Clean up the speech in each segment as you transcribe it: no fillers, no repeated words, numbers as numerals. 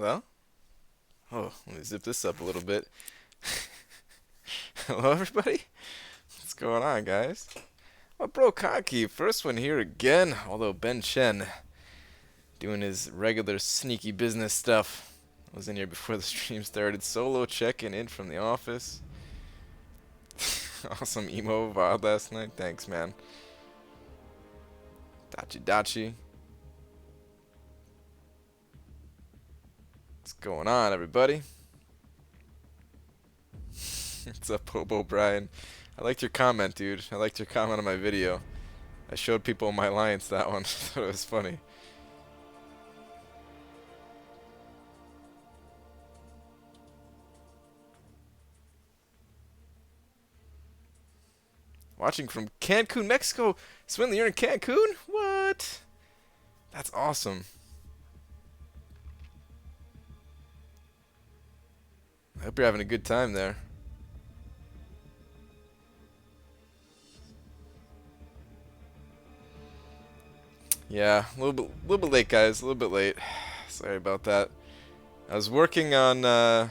Hello? Oh, let me zip this up a little bit. Hello, everybody? What's going on, guys? Well, bro, Kaki, first one here again. Although Ben Chen doing his regular sneaky business stuff. I was in here before the stream started. Solo checking in from the office. Awesome emo vibe last night. Thanks, man. Dachi. What's going on, everybody? What's up, Hobo Brian? I liked your comment, dude. I liked your comment on my video. I showed people in my alliance that one. Thought it was funny. Watching from Cancun, Mexico. Swindler, you're in Cancun? What? That's awesome. I hope you're having a good time there. Yeah, little bit late, guys. A little bit late. Sorry about that. I was working on, a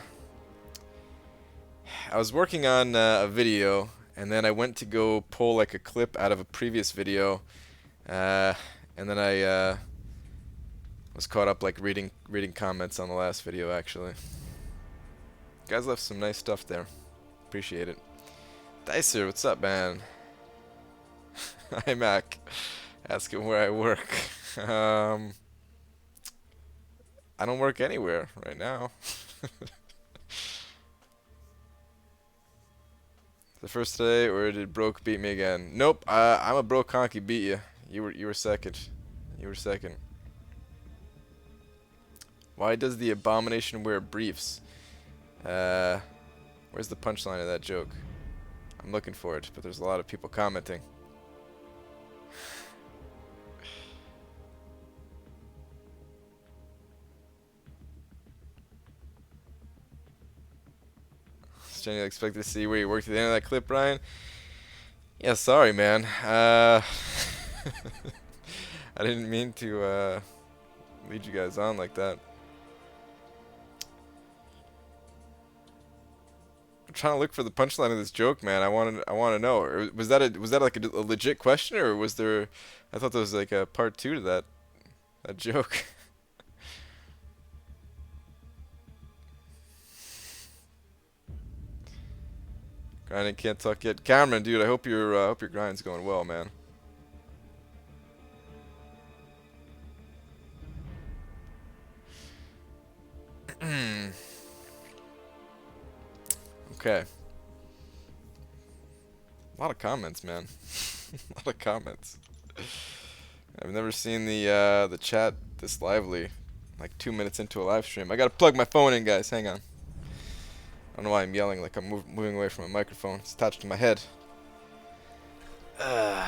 video, and then I went to go pull like a clip out of a previous video, uh, and then I was caught up like reading comments on the last video actually. You guys left some nice stuff there. Appreciate it. Dicer, what's up, man? Hi, Mac. Asking where I work. I don't work anywhere right now. The first day, or did Broke beat me again? Nope. I'm a Broke Conky beat you. You were second. You were second. Why does the Abomination wear briefs? Where's the punchline of that joke? I'm looking for it, but there's a lot of people commenting. Genuinely expected to see where you worked at the end of that clip, Brian. Yeah, sorry, man. I didn't mean to lead you guys on like that. I'm trying to look for the punchline of this joke, man. I want to know. Or was that like a legit question, or was there? I thought there was like a part two to that joke. Grinding, can't talk yet. Cameron, dude, I hope your grind's going well, man. Okay. A lot of comments, man. A lot of comments. I've never seen the chat this lively. Like 2 minutes into a live stream. I gotta plug my phone in, guys. Hang on. I don't know why I'm yelling like I'm moving away from a microphone. It's attached to my head. Let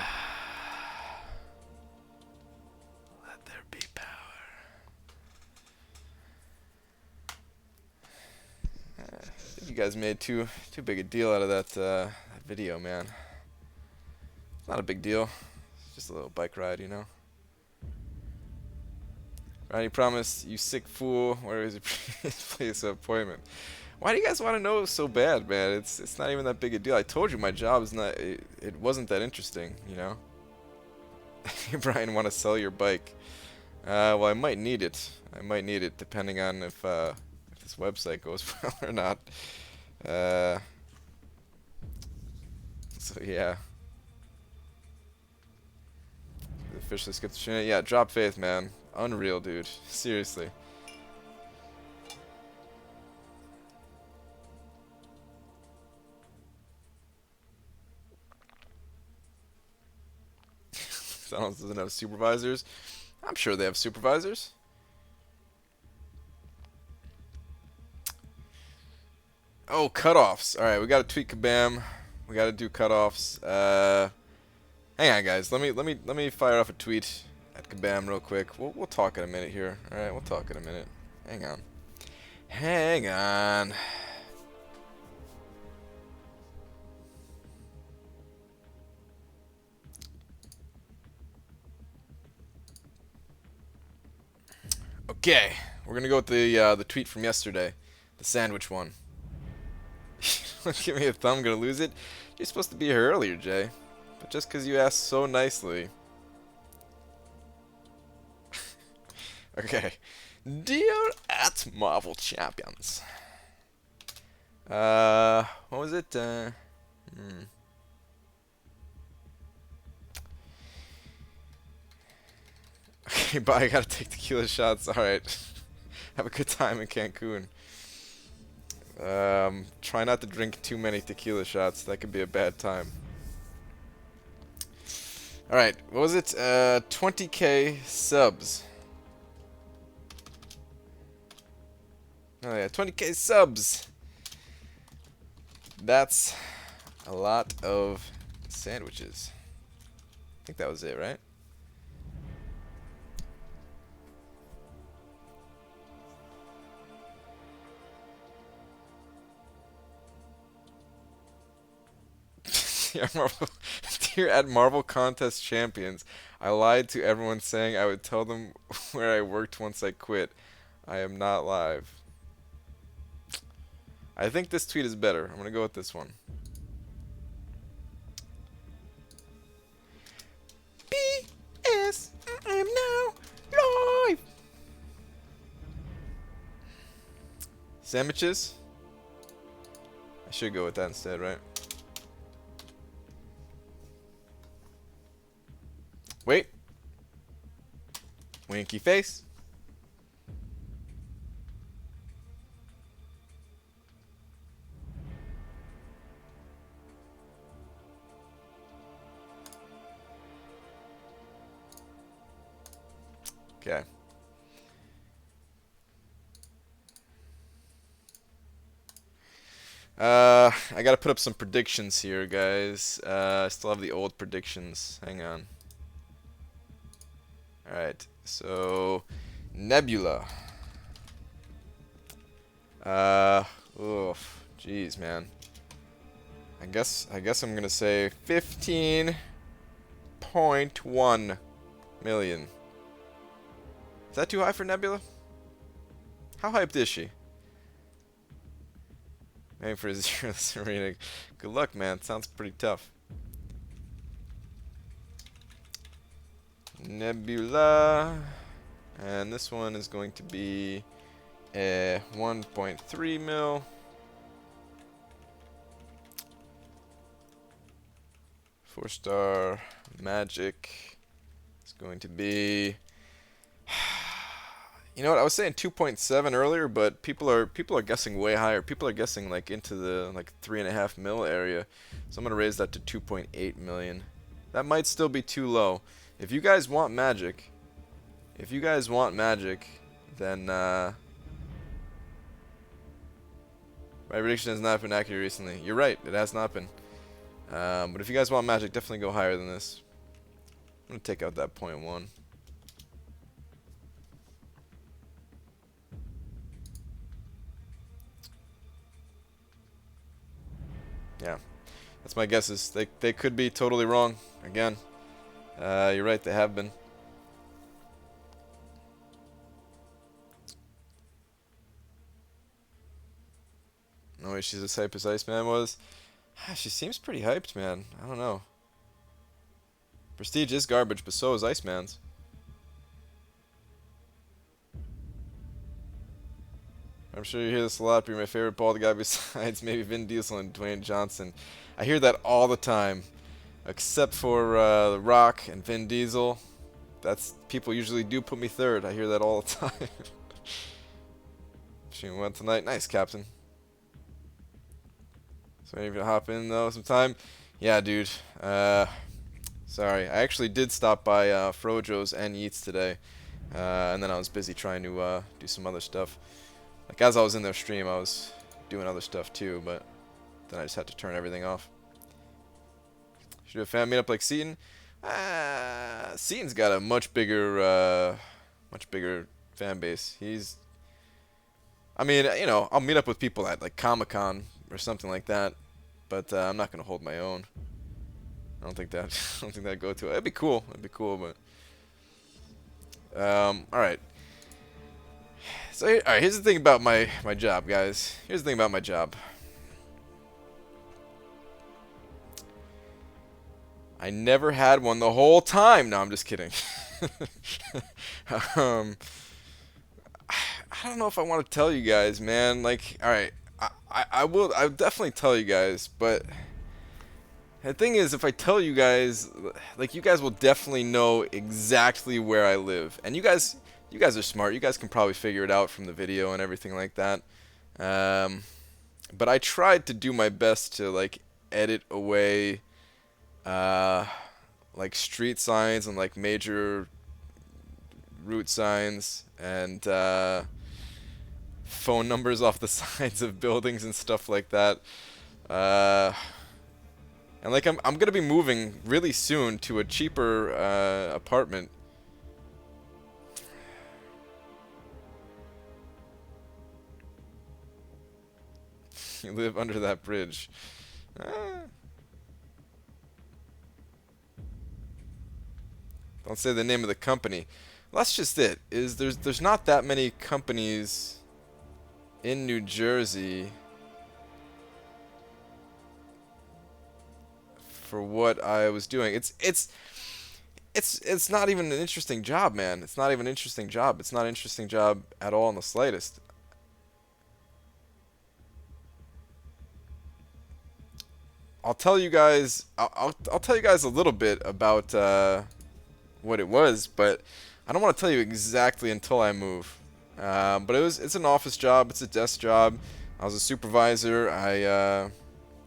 there be power. I think you guys made too big a deal out of that video, man. It's not a big deal. It's just a little bike ride, you know. Ronnie promised, you sick fool. Where is your place of appointment? Why do you guys want to know so bad, man? It's not even that big a deal. I told you my job is not. It wasn't that interesting, you know. Brian, want to sell your bike? Well, I might need it. I might need it depending on if this website goes well or not. So yeah. The officially skipped the shit. Yeah, drop faith, man. Unreal, dude. Seriously. McDonald's doesn't have supervisors. I'm sure they have supervisors. Oh, cutoffs. All right, we got to tweet Kabam. We got to do cutoffs. Hang on, guys. Let me fire off a tweet at Kabam real quick. We'll talk in a minute here. All right, we'll talk in a minute. Hang on. Hang on. Okay, We're gonna go with the tweet from yesterday, the sandwich one. Give me a thumb, gonna lose it. You're supposed to be here earlier, Jay. But just because you asked so nicely. Okay. Dear at Marvel Champions. What was it? Okay, bye. I gotta take tequila shots. Alright. Have a good time in Cancun. Try not to drink too many tequila shots. That could be a bad time. Alright, what was it? 20k subs. Oh yeah, 20k subs. That's a lot of sandwiches. I think that was it, right? Dear at Marvel Contest Champions, I lied to everyone saying I would tell them where I worked once I quit. I am not live. I think this tweet is better. I'm gonna go with this one. BS, I am now live. Sandwiches? I should go with that instead, right? Wait. Winky face. Okay. I gotta put up some predictions here, guys. I still have the old predictions. Hang on. Alright, so Nebula. Oof. Jeez, man. I guess I'm gonna say 15.1 million. Is that too high for Nebula? How hyped is she? Aiming for 0 Serena. Good luck, man. Sounds pretty tough. Nebula. And this one is going to be a 1.3 mil. Four-star magic. It's going to be. You know what? I was saying 2.7 earlier, but people are guessing way higher. People are guessing like into the 3.5 mil area. So I'm gonna raise that to 2.8 million. That might still be too low. If you guys want magic, then my prediction has not been accurate recently. You're right, it has not been. But if you guys want magic, definitely go higher than this. I'm gonna take out that 0.1. Yeah, that's my guesses. They could be totally wrong. Again, you're right. They have been. No way she's as hype as Iceman was. She seems pretty hyped, man. I don't know. Prestige is garbage, but so is Iceman's. I'm sure you hear this a lot, but you're my favorite bald guy besides maybe Vin Diesel and Dwayne Johnson. I hear that all the time, except for The Rock and Vin Diesel. That's people usually do put me third. I hear that all the time. She went tonight. Nice, Captain. So maybe to hop in though sometime. Yeah, dude. Sorry, I actually did stop by Frojo's and Yeats today, and then I was busy trying to do some other stuff. Like as I was in their stream, I was doing other stuff too, but then I just had to turn everything off. Should do a fan meetup like Seaton. Seaton's got a much bigger fan base. I mean, you know, I'll meet up with people at like Comic-Con or something like that, but I'm not gonna hold my own. I don't think that'd go to it. It'd be cool. But all right. So, alright, here's the thing about my job, guys. Here's the thing about my job. I never had one the whole time. No, I'm just kidding. um, I don't know if I want to tell you guys, man. Like, alright, I'll definitely tell you guys, but the thing is, if I tell you guys, like, you guys will definitely know exactly where I live. And you guys are smart. You guys can probably figure it out from the video and everything like that. But I tried to do my best to, like, edit away, like, street signs and, like, major route signs and, phone numbers off the sides of buildings and stuff like that. And like I'm gonna be moving really soon to a cheaper apartment. You live under that bridge. Don't say the name of the company. Well, that's just it. There's not that many companies in New Jersey for what I was doing. It's not even an interesting job, man. It's not even an interesting job. It's not an interesting job at all in the slightest. I'll tell you guys. I'll tell you guys a little bit about what it was, but I don't want to tell you exactly until I move. But it's an office job. It's a desk job. I was a supervisor.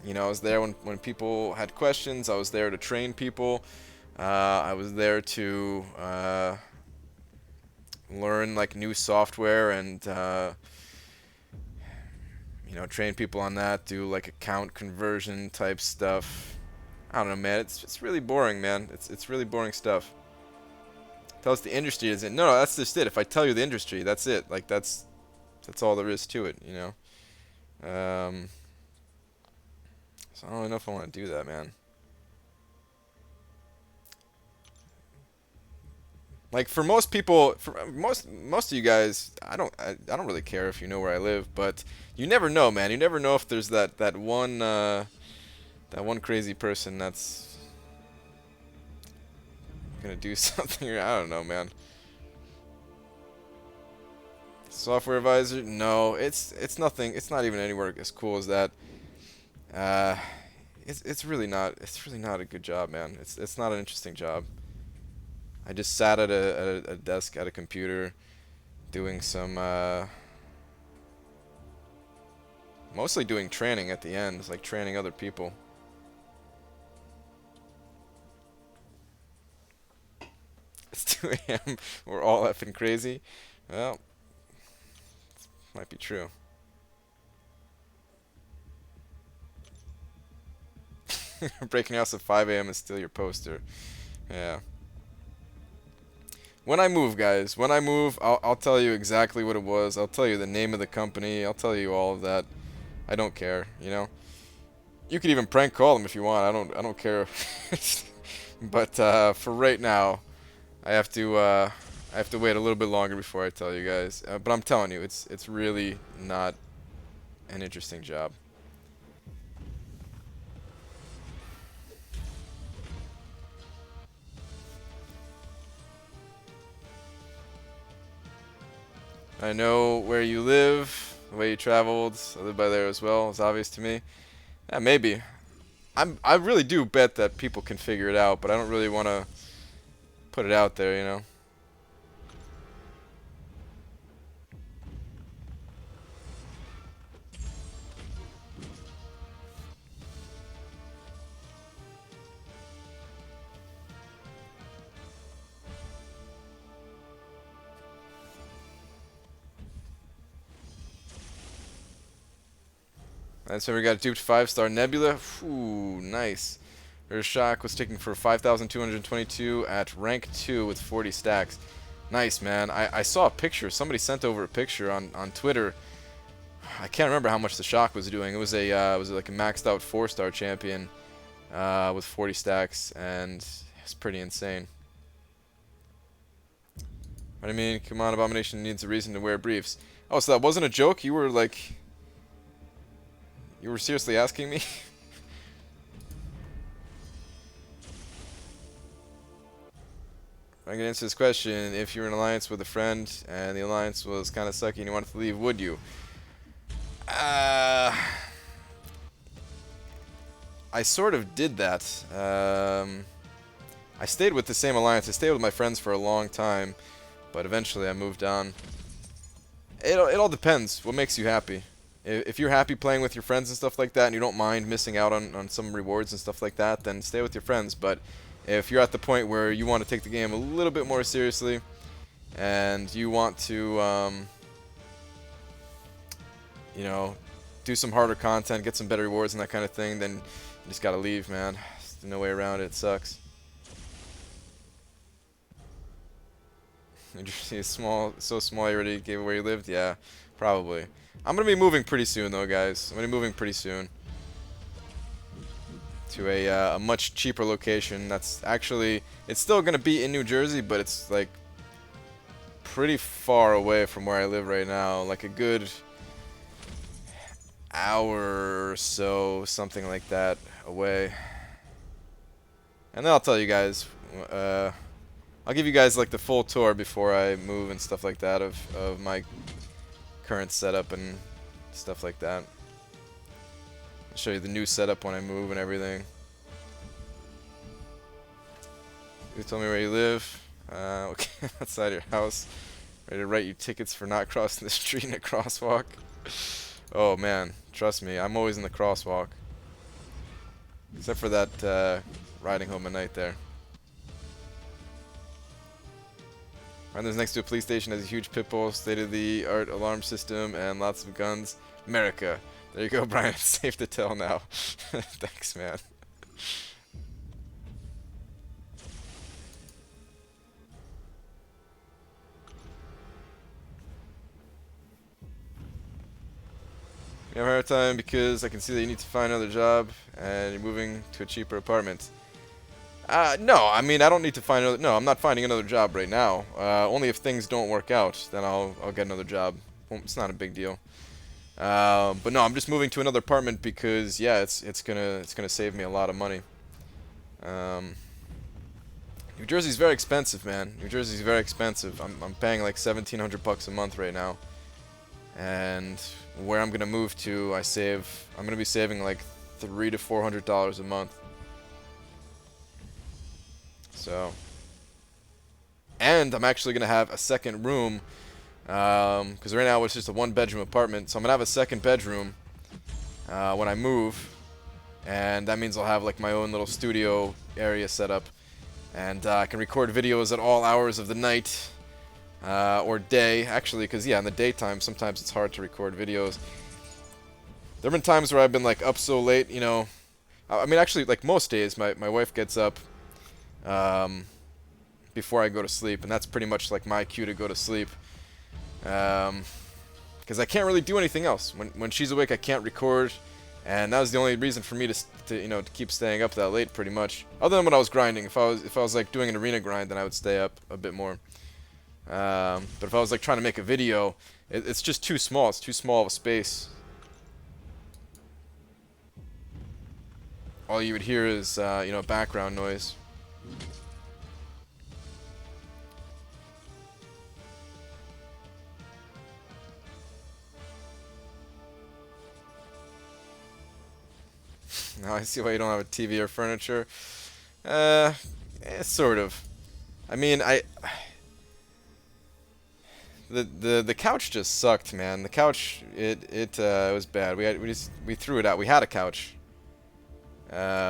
You know, I was there when people had questions. I was there to train people. I was there to learn like new software and you know, train people on that. Do like account conversion type stuff. I don't know, man. It's really boring, man. It's really boring stuff. Tell us the industry isn't. No, that's just it. If I tell you the industry, that's it. Like that's all there is to it. You know. So I don't really know if I want to do that, man. Like for most people, for most of you guys, I don't really care if you know where I live, but you never know, man. You never know if there's that one crazy person that's gonna do something. Or I don't know, man. Software advisor? No, it's nothing. It's not even anywhere as cool as that. It's really not. It's really not a good job, man. It's not an interesting job. I just sat at a desk at a computer, doing some mostly doing training at the end. It's like training other people. It's 2 a.m. We're all effing crazy. Well, might be true. Breaking house at 5 a.m. and steal your poster. Yeah. When I move, guys, when I move, I'll tell you exactly what it was. I'll tell you the name of the company. I'll tell you all of that. I don't care, you know. You could even prank call them if you want. I don't care. But for right now, I have to wait a little bit longer before I tell you guys. But I'm telling you, it's really not an interesting job. I know where you live, the way you traveled. I live by there as well. It's obvious to me. Yeah, maybe. I really do bet that people can figure it out, but I don't really want to put it out there, you know. And so we got duped 5-star Nebula. Ooh, nice. Her shock was taken for 5,222 at rank 2 with 40 stacks. Nice, man. I saw a picture. Somebody sent over a picture on Twitter. I can't remember how much the shock was doing. It was like a maxed out 4-star champion with 40 stacks, and it's pretty insane. What do you mean? Come on, Abomination needs a reason to wear briefs. Oh, so that wasn't a joke? You were like... You were seriously asking me? I can answer this question. If you're in an alliance with a friend and the alliance was kind of sucky and you wanted to leave, would you? I sort of did that. I stayed with the same alliance. I stayed with my friends for a long time, but eventually I moved on. It all depends. What makes you happy? If you're happy playing with your friends and stuff like that, and you don't mind missing out on some rewards and stuff like that, then stay with your friends. But if you're at the point where you want to take the game a little bit more seriously, and you want to, you know, do some harder content, get some better rewards and that kind of thing, then you just gotta leave, man. There's no way around it. It sucks. New Jersey is small, so small you already gave away where you lived? Yeah, probably. I'm gonna be moving pretty soon though, guys. I'm gonna be moving pretty soon to a much cheaper location. That's actually, it's still gonna be in New Jersey, but it's like pretty far away from where I live right now. Like a good hour or so, something like that, away. And then I'll tell you guys. I'll give you guys like the full tour before I move and stuff like that of my current setup and stuff like that. I'll show you the new setup when I move and everything. You tell me where you live. Okay, outside your house. Ready to write you tickets for not crossing the street in a crosswalk. Oh man, trust me, I'm always in the crosswalk. Except for that riding home at night there. Random's next to a police station has a huge pit bull, state-of-the-art alarm system, and lots of guns. America. There you go, Brian. It's safe to tell now. Thanks, man. You have a hard time because I can see that you need to find another job, and you're moving to a cheaper apartment. No, I mean, I don't need to find another... No, I'm not finding another job right now. Only if things don't work out, then I'll get another job. Well, it's not a big deal. But no, I'm just moving to another apartment because, yeah, it's gonna save me a lot of money. New Jersey's very expensive, man. New Jersey's very expensive. I'm paying like $1,700 a month right now. And where I'm gonna move to, I'm gonna be saving like $300 to $400 a month. So, and I'm actually gonna have a second room, because right now it's just a one-bedroom apartment. So I'm gonna have a second bedroom when I move, and that means I'll have like my own little studio area set up, and I can record videos at all hours of the night or day. Actually, because yeah, in the daytime sometimes it's hard to record videos. There have been times where I've been like up so late, you know. I mean, actually, like most days, my wife gets up before I go to sleep, and that's pretty much like my cue to go to sleep, because I can't really do anything else. When she's awake, I can't record, and that was the only reason for me to keep staying up that late, pretty much. Other than when I was grinding, if I was like doing an arena grind, then I would stay up a bit more. But if I was like trying to make a video, it's just too small. It's too small of a space. All you would hear is background noise. Now I see why you don't have a TV or furniture. Sort of. I mean, the couch just sucked, man. The couch, it was bad. We threw it out. We had a couch.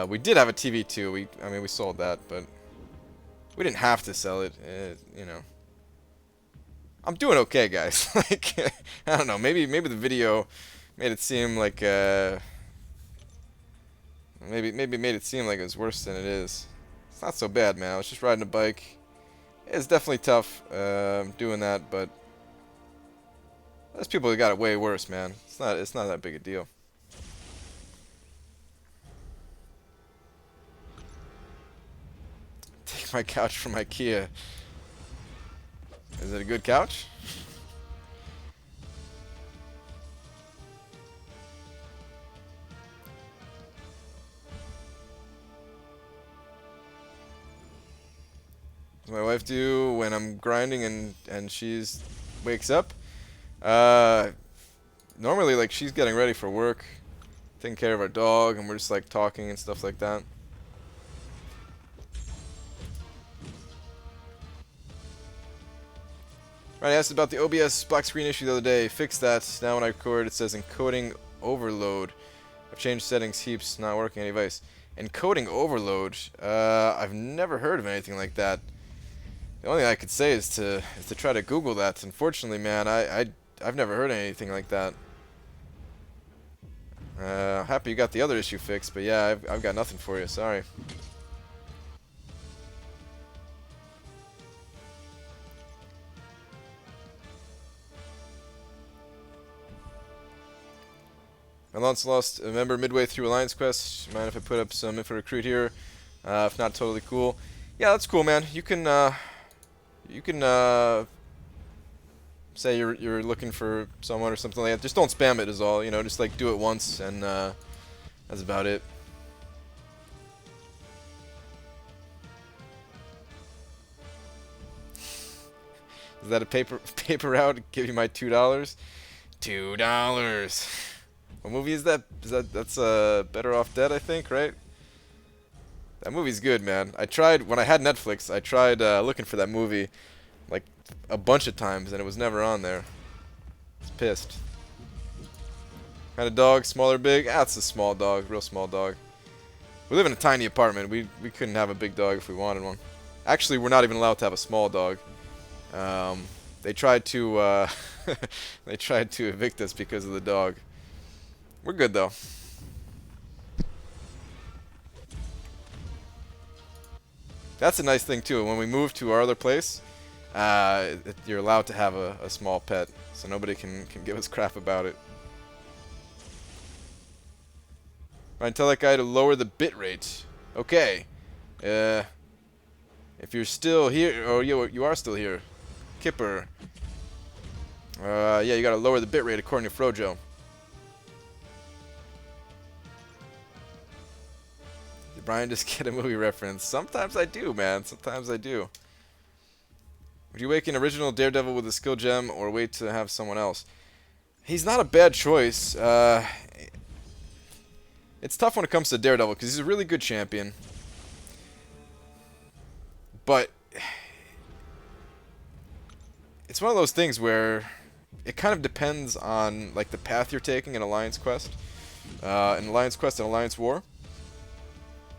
We did have a TV too. We sold that, but we didn't have to sell it. I'm doing okay, guys. Like, I don't know. Maybe the video made it seem like maybe made it seem like it was worse than it is. It's not so bad, man. I was just riding a bike. It's definitely tough doing that, but there's people who got it way worse, man. It's not that big a deal. Take my couch from IKEA. Is it a good couch? What does my wife do when I'm grinding and she's wakes up? Normally, like, she's getting ready for work, taking care of our dog, and we're just like talking and stuff like that. Right, I asked about the OBS black screen issue the other day. Fixed that. Now when I record, it says encoding overload. I've changed settings heaps, not working any device. Encoding overload. I've never heard of anything like that. The only thing I could say is to try to Google that. Unfortunately, man, I've never heard of anything like that. Happy you got the other issue fixed, but yeah, I've got nothing for you. Sorry. My lost a member midway through Alliance Quest. Mind if I put up some info recruit here? If not, totally cool. Yeah, that's cool, man. You can say you're looking for someone or something like that. Just don't spam it is all. You know, just like do it once and that's about it. Is that a paper route? Give you my $2. $2. What movie is that? That's Better Off Dead, I think, right? That movie's good, man. I tried when I had Netflix. I tried looking for that movie like a bunch of times, and it was never on there. I was pissed. Kind of dog, small or big? Ah, it's a small dog, real small dog. We live in a tiny apartment. We couldn't have a big dog if we wanted one. Actually, we're not even allowed to have a small dog. They tried to they tried to evict us because of the dog. We're good though. That's a nice thing too. When we move to our other place, you're allowed to have a small pet, so nobody can give us crap about it. Right, tell that guy to lower the bit rate. Okay. If you're still here, or you are still here, Kipper. Yeah, you gotta lower the bit rate according to Frojo. Did Brian just get a movie reference? Sometimes I do, man. Sometimes I do. Would you awaken original Daredevil with a skill gem or wait to have someone else? He's not a bad choice. It's tough when it comes to Daredevil because he's a really good champion. But it's one of those things where it kind of depends on like the path you're taking in Alliance Quest. In Alliance Quest and Alliance War,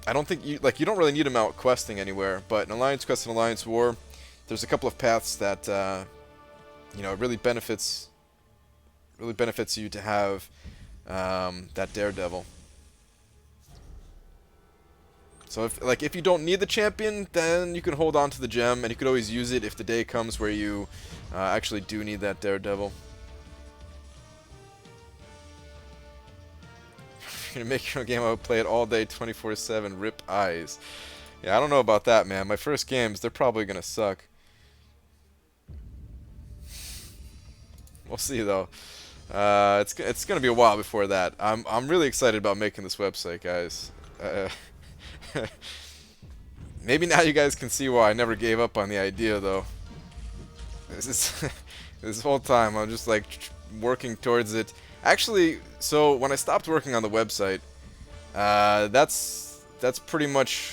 I don't think you don't really need him out questing anywhere. But in Alliance Quest and Alliance War, there's a couple of paths that you know, it really benefits you to have that Daredevil. So if you don't need the champion, then you can hold on to the gem, and you could always use it if the day comes where you actually do need that Daredevil. You're gonna make your own game, I would play it all day, 24/7, rip eyes. Yeah, I don't know about that, man. My first games, they're probably gonna suck. We'll see though. It's gonna be a while before that. I'm really excited about making this website, guys. Maybe now you guys can see why I never gave up on the idea, though. This whole time I'm just like working towards it. Actually, so when I stopped working on the website, that's pretty much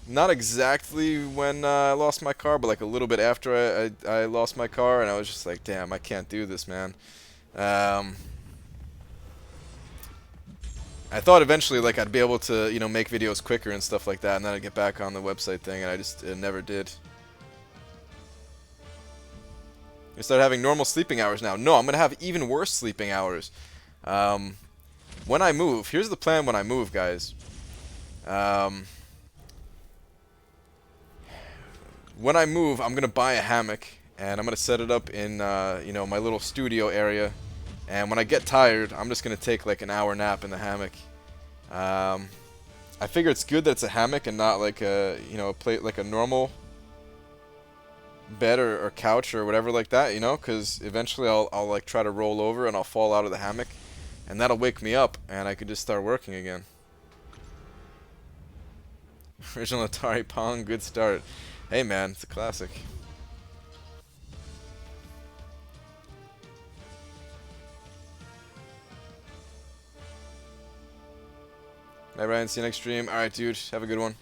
not exactly when I lost my car, but like a little bit after I lost my car, and I was just like, damn, I can't do this, man. I thought eventually like I'd be able to, you know, make videos quicker and stuff like that, and then I'd get back on the website thing, and I just never did. You start having normal sleeping hours now. No, I'm gonna have even worse sleeping hours. When I move, here's the plan when I move, guys. When I move, I'm gonna buy a hammock, and I'm gonna set it up in, you know, my little studio area. And when I get tired, I'm just gonna take like an hour nap in the hammock. I figure it's good that it's a hammock and not like a, you know, a plate like a normal bed or couch or whatever like that, you know, because eventually I'll like try to roll over and I'll fall out of the hammock, and that'll wake me up, and I could just start working again. Original Atari Pong, good start. Hey man, it's a classic. Bye Ryan, see you next stream. Alright dude, have a good one.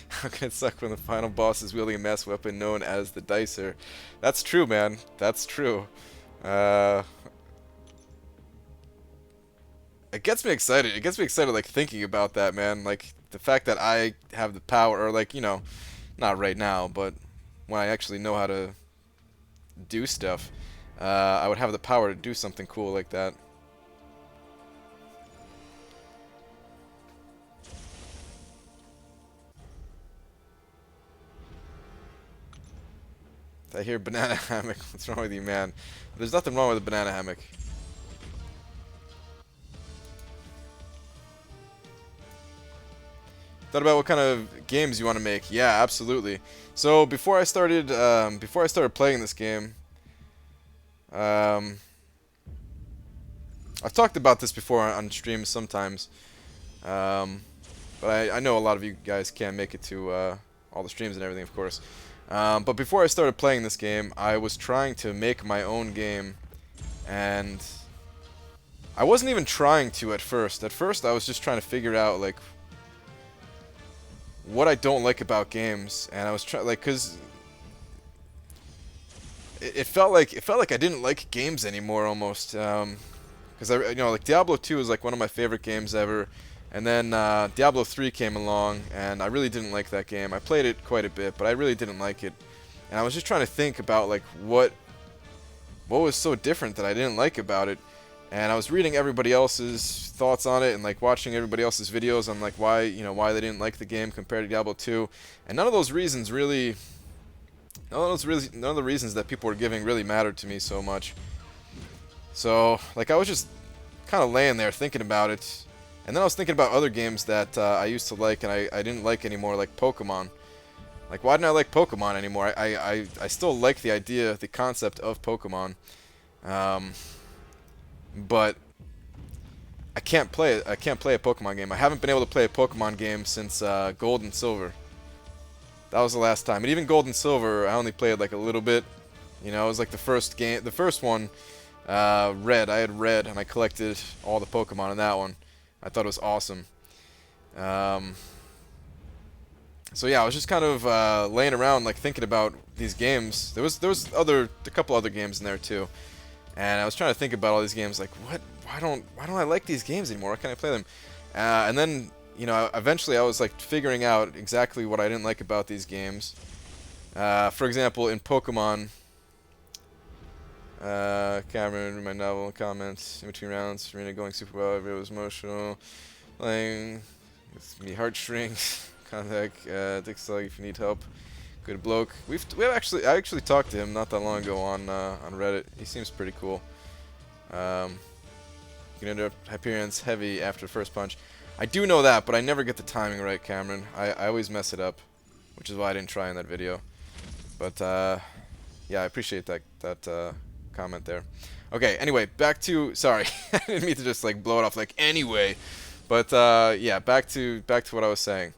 How can it suck when the final boss is wielding a mass weapon known as the Dicer? That's true, man. That's true. It gets me excited. It gets me excited, like, thinking about that, man. Like, the fact that I have the power, or, like, you know, not right now, but when I actually know how to do stuff, I would have the power to do something cool like that. I hear banana hammock. What's wrong with you, man? There's nothing wrong with a banana hammock. Thought about what kind of games you want to make? Yeah, absolutely. So before I started playing this game, I've talked about this before on streams sometimes, but I know a lot of you guys can't make it to all the streams and everything, of course. But before I started playing this game, I was trying to make my own game, and I wasn't even trying to at first. At first, I was just trying to figure out like what I don't like about games, and I was trying like because it felt like I didn't like games anymore almost. Because you know, like Diablo 2 is like one of my favorite games ever. And then Diablo 3 came along, and I really didn't like that game. I played it quite a bit, but I really didn't like it. And I was just trying to think about like what was so different that I didn't like about it. And I was reading everybody else's thoughts on it, and like watching everybody else's videos on like why they didn't like the game compared to Diablo 2. And none of the reasons that people were giving really mattered to me so much. So like I was just kind of laying there thinking about it. And then I was thinking about other games that I used to like and I didn't like anymore, like Pokemon. Like, why didn't I like Pokemon anymore? I still like the idea, the concept of Pokemon. But I can't play it. I can't play a Pokemon game. I haven't been able to play a Pokemon game since Gold and Silver. That was the last time. And even Gold and Silver, I only played like a little bit. You know, it was like the first game, the first one, Red. I had Red, and I collected all the Pokemon in that one. I thought it was awesome. So yeah, I was just kind of laying around, like thinking about these games. There was a couple other games in there too, and I was trying to think about all these games. Like, why don't I like these games anymore? Why can't I play them? And then, you know, eventually I was like figuring out exactly what I didn't like about these games. For example, in Pokemon, Cameron, my novel comments in between rounds, Serena going super well, it was emotional, playing with me heartstrings, contact Dick Slug if you need help. Good bloke. I actually talked to him not that long ago on Reddit. He seems pretty cool. You can end up Hyperion's heavy after the first punch. I do know that, but I never get the timing right, Cameron. I always mess it up, which is why I didn't try in that video. But yeah, I appreciate that comment there. Okay, anyway, back to, sorry, I didn't mean to just like blow it off like anyway, but yeah, back to what I was saying.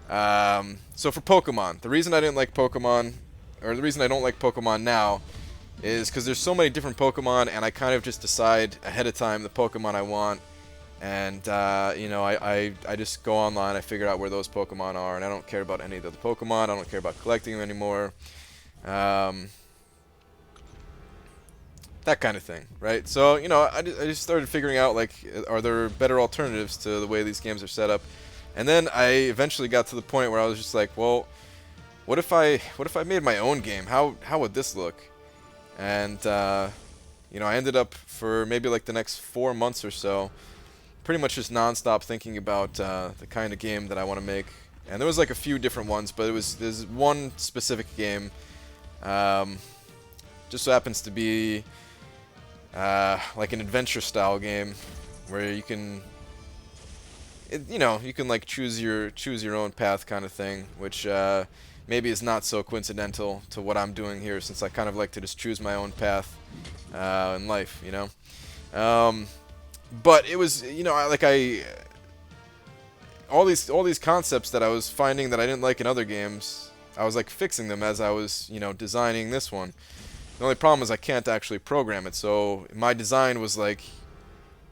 So for Pokemon, the reason I didn't like Pokemon, or the reason I don't like Pokemon now, is because there's so many different Pokemon, and I kind of just decide ahead of time the Pokemon I want, and you know, I just go online, I figure out where those Pokemon are, and I don't care about any of the other Pokemon. I don't care about collecting them anymore. That kind of thing, right? So, you know, I just started figuring out, like, are there better alternatives to the way these games are set up? And then I eventually got to the point where I was just like, well, what if I made my own game? How would this look? And you know, I ended up for maybe like the next 4 months or so, pretty much just nonstop thinking about the kind of game that I want to make. And there was like a few different ones, but there's one specific game Just so happens to be like an adventure style game where you can, you know, you can like choose your own path kind of thing, which maybe is not so coincidental to what I'm doing here, since I kind of like to just choose my own path in life, you know. But it was, you know, all these concepts that I was finding that I didn't like in other games, I was like fixing them as I was, you know, designing this one. The only problem is I can't actually program it, so my design was like,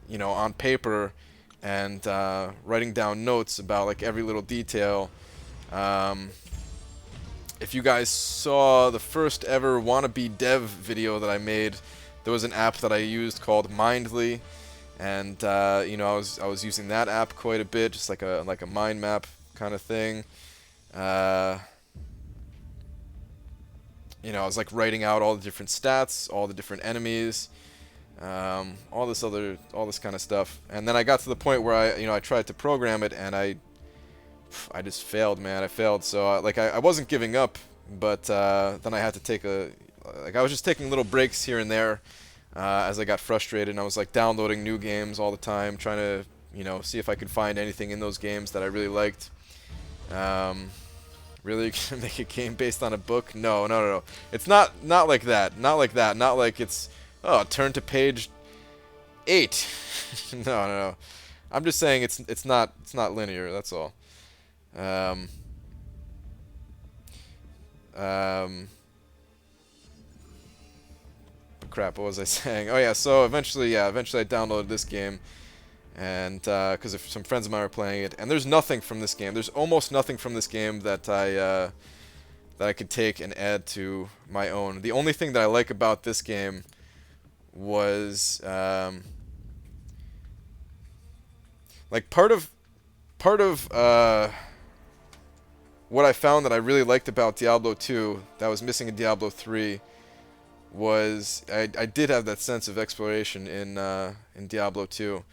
you know, on paper and writing down notes about like every little detail. If you guys saw the first ever wannabe dev video that I made, there was an app that I used called Mindly, and you know, I was using that app quite a bit, just like a mind map kind of thing. You know, I was like writing out all the different stats, all the different enemies, all this kind of stuff. And then I got to the point where I tried to program it, and I just failed, man. I failed. So I wasn't giving up, but then I had to take I was just taking little breaks here and there as I got frustrated, and I was like downloading new games all the time, trying to, you know, see if I could find anything in those games that I really liked. Really gonna make a game based on a book? No, no, no, no. It's not like that. Not like that. Not like it's, oh, turn to page 8. No, no, no. I'm just saying it's not linear. That's all. Crap. What was I saying? Oh yeah. So eventually I downloaded this game, and because some friends of mine were playing it, and there's nothing from this game. There's almost nothing from this game that I could take and add to my own. The only thing that I like about this game was like part of what I found that I really liked about Diablo 2 that was missing in Diablo 3 was I did have that sense of exploration in Diablo 2.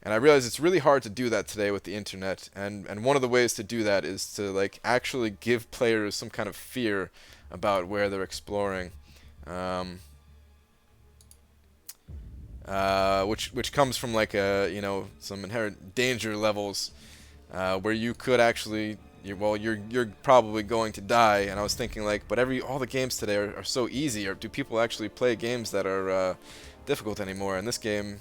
And I realize it's really hard to do that today with the internet, and one of the ways to do that is to like actually give players some kind of fear about where they're exploring, which comes from like some inherent danger levels where you could actually you're probably going to die. And I was thinking like, but all the games today are so easy, or do people actually play games that are difficult anymore? And this game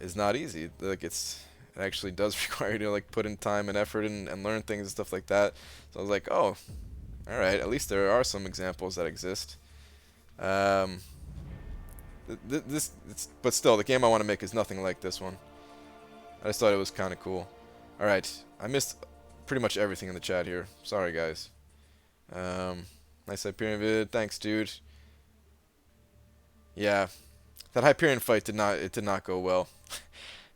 is not easy. Like it actually does require you to like put in time and effort and learn things and stuff like that. So I was like, oh, all right. At least there are some examples that exist. But still, the game I want to make is nothing like this one. I just thought it was kind of cool. All right, I missed pretty much everything in the chat here. Sorry, guys. Nice Hyperion vid. Thanks, dude. Yeah. That Hyperion fight did not go well.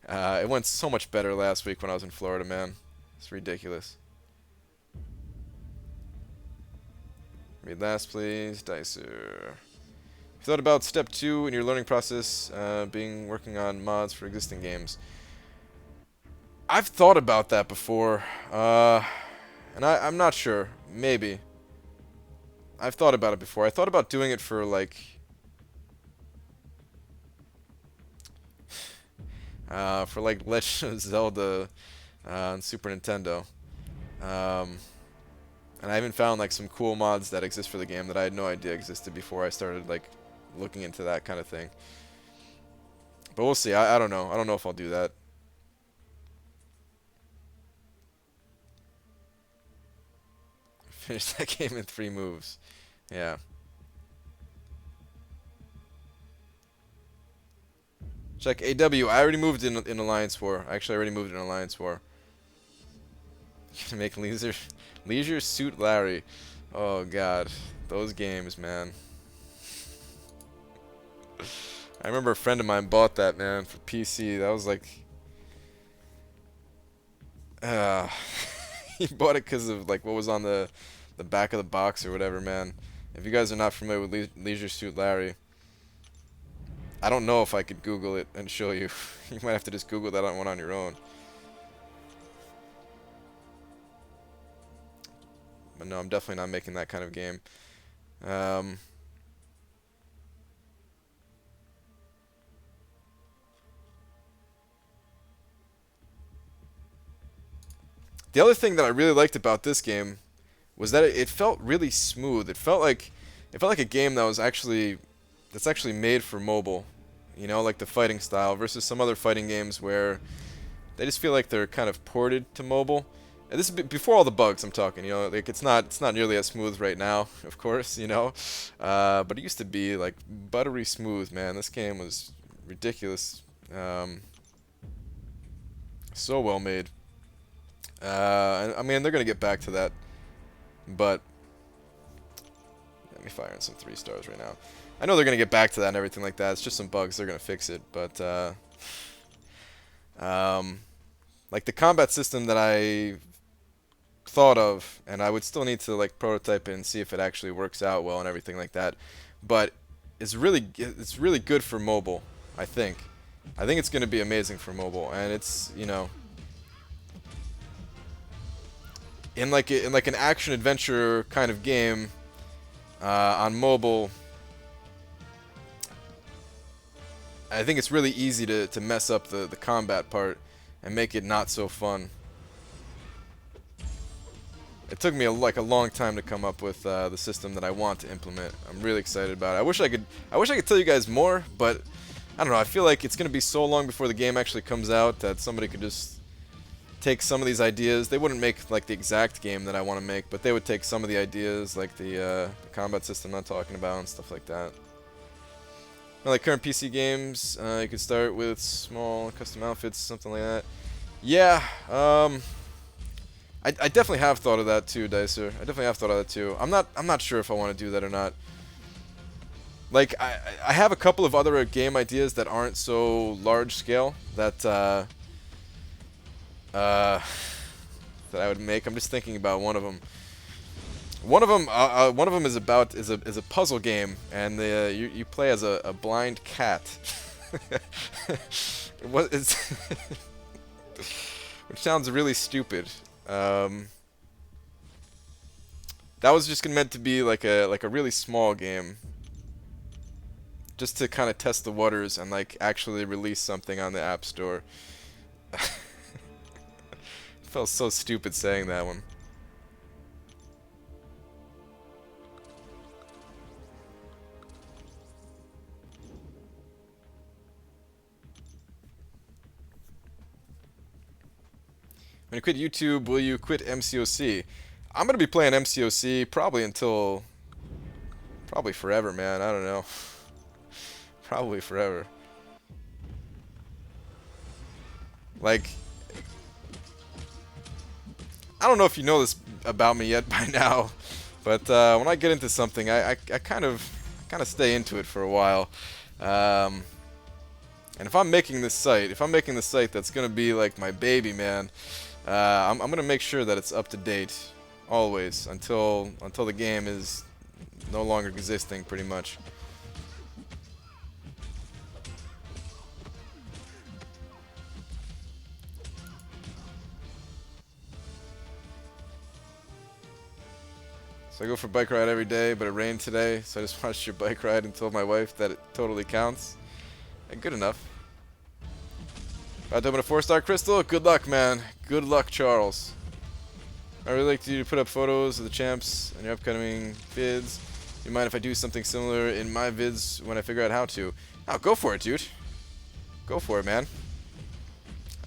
It went so much better last week when I was in Florida, man. It's ridiculous. Read last, please. Dicer. You thought about step 2 in your learning process, working on mods for existing games? I've thought about that before, and I'm not sure. Maybe. I've thought about it before. I thought about doing it for like Legend of Zelda on Super Nintendo. And I even found like some cool mods that exist for the game that I had no idea existed before I started like looking into that kind of thing. But we'll see. I don't know. I don't know if I'll do that. Finish that game in 3 moves. Yeah. Check AW. I already moved in Alliance War. Actually, I already moved in Alliance War. Gonna make Leisure Suit Larry. Oh god, those games, man. I remember a friend of mine bought that, man, for PC. That was like, he bought it because of like what was on the back of the box or whatever, man. If you guys are not familiar with Leisure Suit Larry, I don't know if I could Google it and show you. You might have to just Google that one on your own. But no, I'm definitely not making that kind of game. The other thing that I really liked about this game was that it felt really smooth. It felt like a game that was that's actually made for mobile. You know, like the fighting style versus some other fighting games where they just feel like they're kind of ported to mobile. And this is before all the bugs I'm talking, you know, like it's not nearly as smooth right now, of course, you know. But it used to be like buttery smooth, man. This game was ridiculous. So well made. I mean, they're gonna get back to that, but let me fire in some 3 stars right now. I know they're gonna get back to that and everything like that. It's just some bugs. They're gonna fix it, but like the combat system that I thought of, and I would still need to like prototype it and see if it actually works out well and everything like that. But it's really good for mobile. I think it's gonna be amazing for mobile, and it's, you know, in like an action adventure kind of game on mobile. I think it's really easy to mess up the combat part and make it not so fun. It took me like a long time to come up with the system that I want to implement. I'm really excited about it. I wish I could tell you guys more, but I don't know. I feel like it's gonna be so long before the game actually comes out that somebody could just take some of these ideas. They wouldn't make like the exact game that I want to make, but they would take some of the ideas, like the combat system I'm talking about and stuff like that. Well, like current PC games, you could start with small custom outfits, something like that. Yeah, I definitely have thought of that too, Dicer. I definitely have thought of that too. I'm not sure if I want to do that or not. Like I have a couple of other game ideas that aren't so large scale that that I would make. I'm just thinking about one of them. One of them is a puzzle game, and you play as a blind cat. It's which sounds really stupid. That was just meant to be like a really small game, just to kind of test the waters and like actually release something on the App Store. Felt so stupid saying that one. When you quit YouTube, will you quit MCOC? I'm gonna be playing MCOC probably forever, man. I don't know. Probably forever. Like, I don't know if you know this about me yet by now, but when I get into something, I kind of stay into it for a while. And if I'm making this site, that's gonna be like my baby, man. I'm gonna make sure that it's up to date, always, until the game is no longer existing, pretty much. So I go for a bike ride every day, but it rained today, so I just watched your bike ride and told my wife that it totally counts. And good enough. About to open a 4-star crystal? Good luck, man. Good luck, Charles. I really like you to put up photos of the champs in your upcoming vids. Do you mind if I do something similar in my vids when I figure out how to? Oh, go for it, dude. Go for it, man.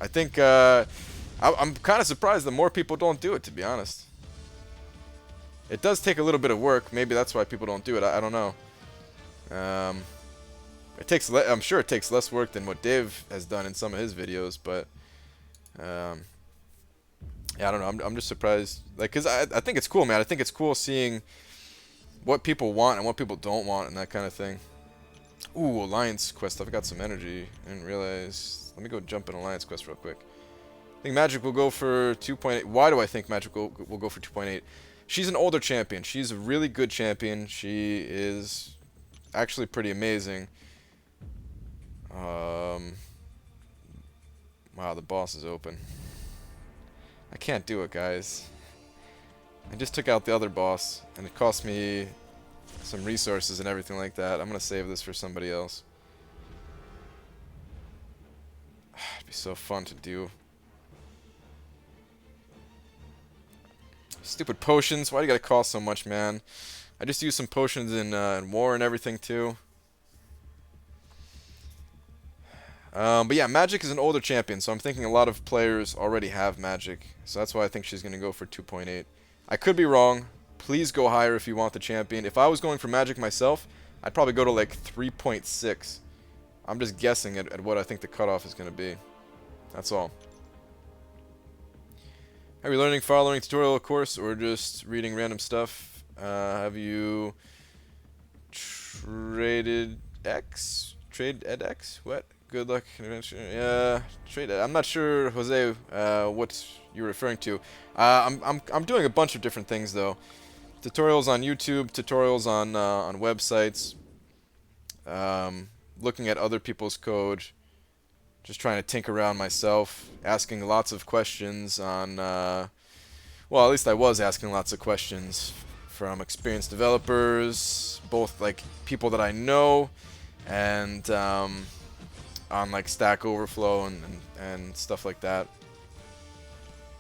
I think, I'm kind of surprised that more people don't do it, to be honest. It does take a little bit of work. Maybe that's why people don't do it. I don't know. I'm sure it takes less work than what Dave has done in some of his videos, but yeah, I don't know. I'm just surprised, like, cause I think it's cool, man. I think it's cool seeing what people want and what people don't want and that kind of thing. Ooh, Alliance Quest. I've got some energy. I didn't realize. Let me go jump in Alliance Quest real quick. I think Magic will go for 2.8. Why do I think Magic will go for 2.8? She's an older champion. She's a really good champion. She is actually pretty amazing. Wow, the boss is open. I can't do it, guys. I just took out the other boss, and it cost me some resources and everything like that. I'm gonna save this for somebody else. It'd be so fun to do. Stupid potions. Why do you gotta cost so much, man? I just use some potions in war and everything too. But yeah, Magic is an older champion, so I'm thinking a lot of players already have Magic. So that's why I think she's going to go for 2.8. I could be wrong. Please go higher if you want the champion. If I was going for Magic myself, I'd probably go to like 3.6. I'm just guessing at what I think the cutoff is going to be. That's all. Are you learning following tutorial course or just reading random stuff? Have you traded X? Trade edX? What? Good luck adventure. Yeah, trade. I'm not sure, Jose, what you're referring to. I'm doing a bunch of different things though. Tutorials on YouTube, tutorials on websites. Looking at other people's code. Just trying to tinker around myself, asking lots of questions on. Well, at least I was asking lots of questions from experienced developers, both like people that I know, and on like Stack Overflow and stuff like that.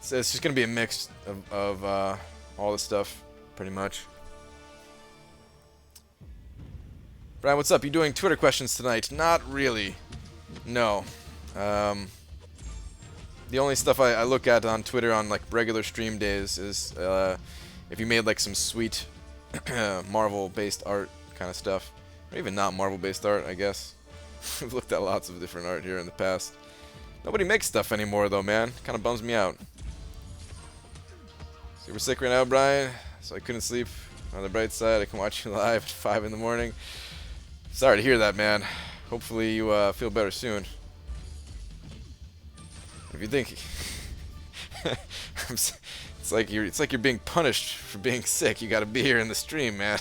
So it's just gonna be a mix of all the stuff, pretty much. Brian, what's up? You doing Twitter questions tonight? Not really. No. The only stuff I look at on Twitter on like regular stream days is if you made like some sweet Marvel-based art kind of stuff, or even not Marvel-based art, I guess. I've looked at lots of different art here in the past. Nobody makes stuff anymore though, man. Kind of bums me out. Super sick right now, Brian, so I couldn't sleep. On the bright side, I can watch you live at 5 in the morning. Sorry to hear that, man. Hopefully you feel better soon. If you think it's like you're being punished for being sick, you got to be here in the stream, man.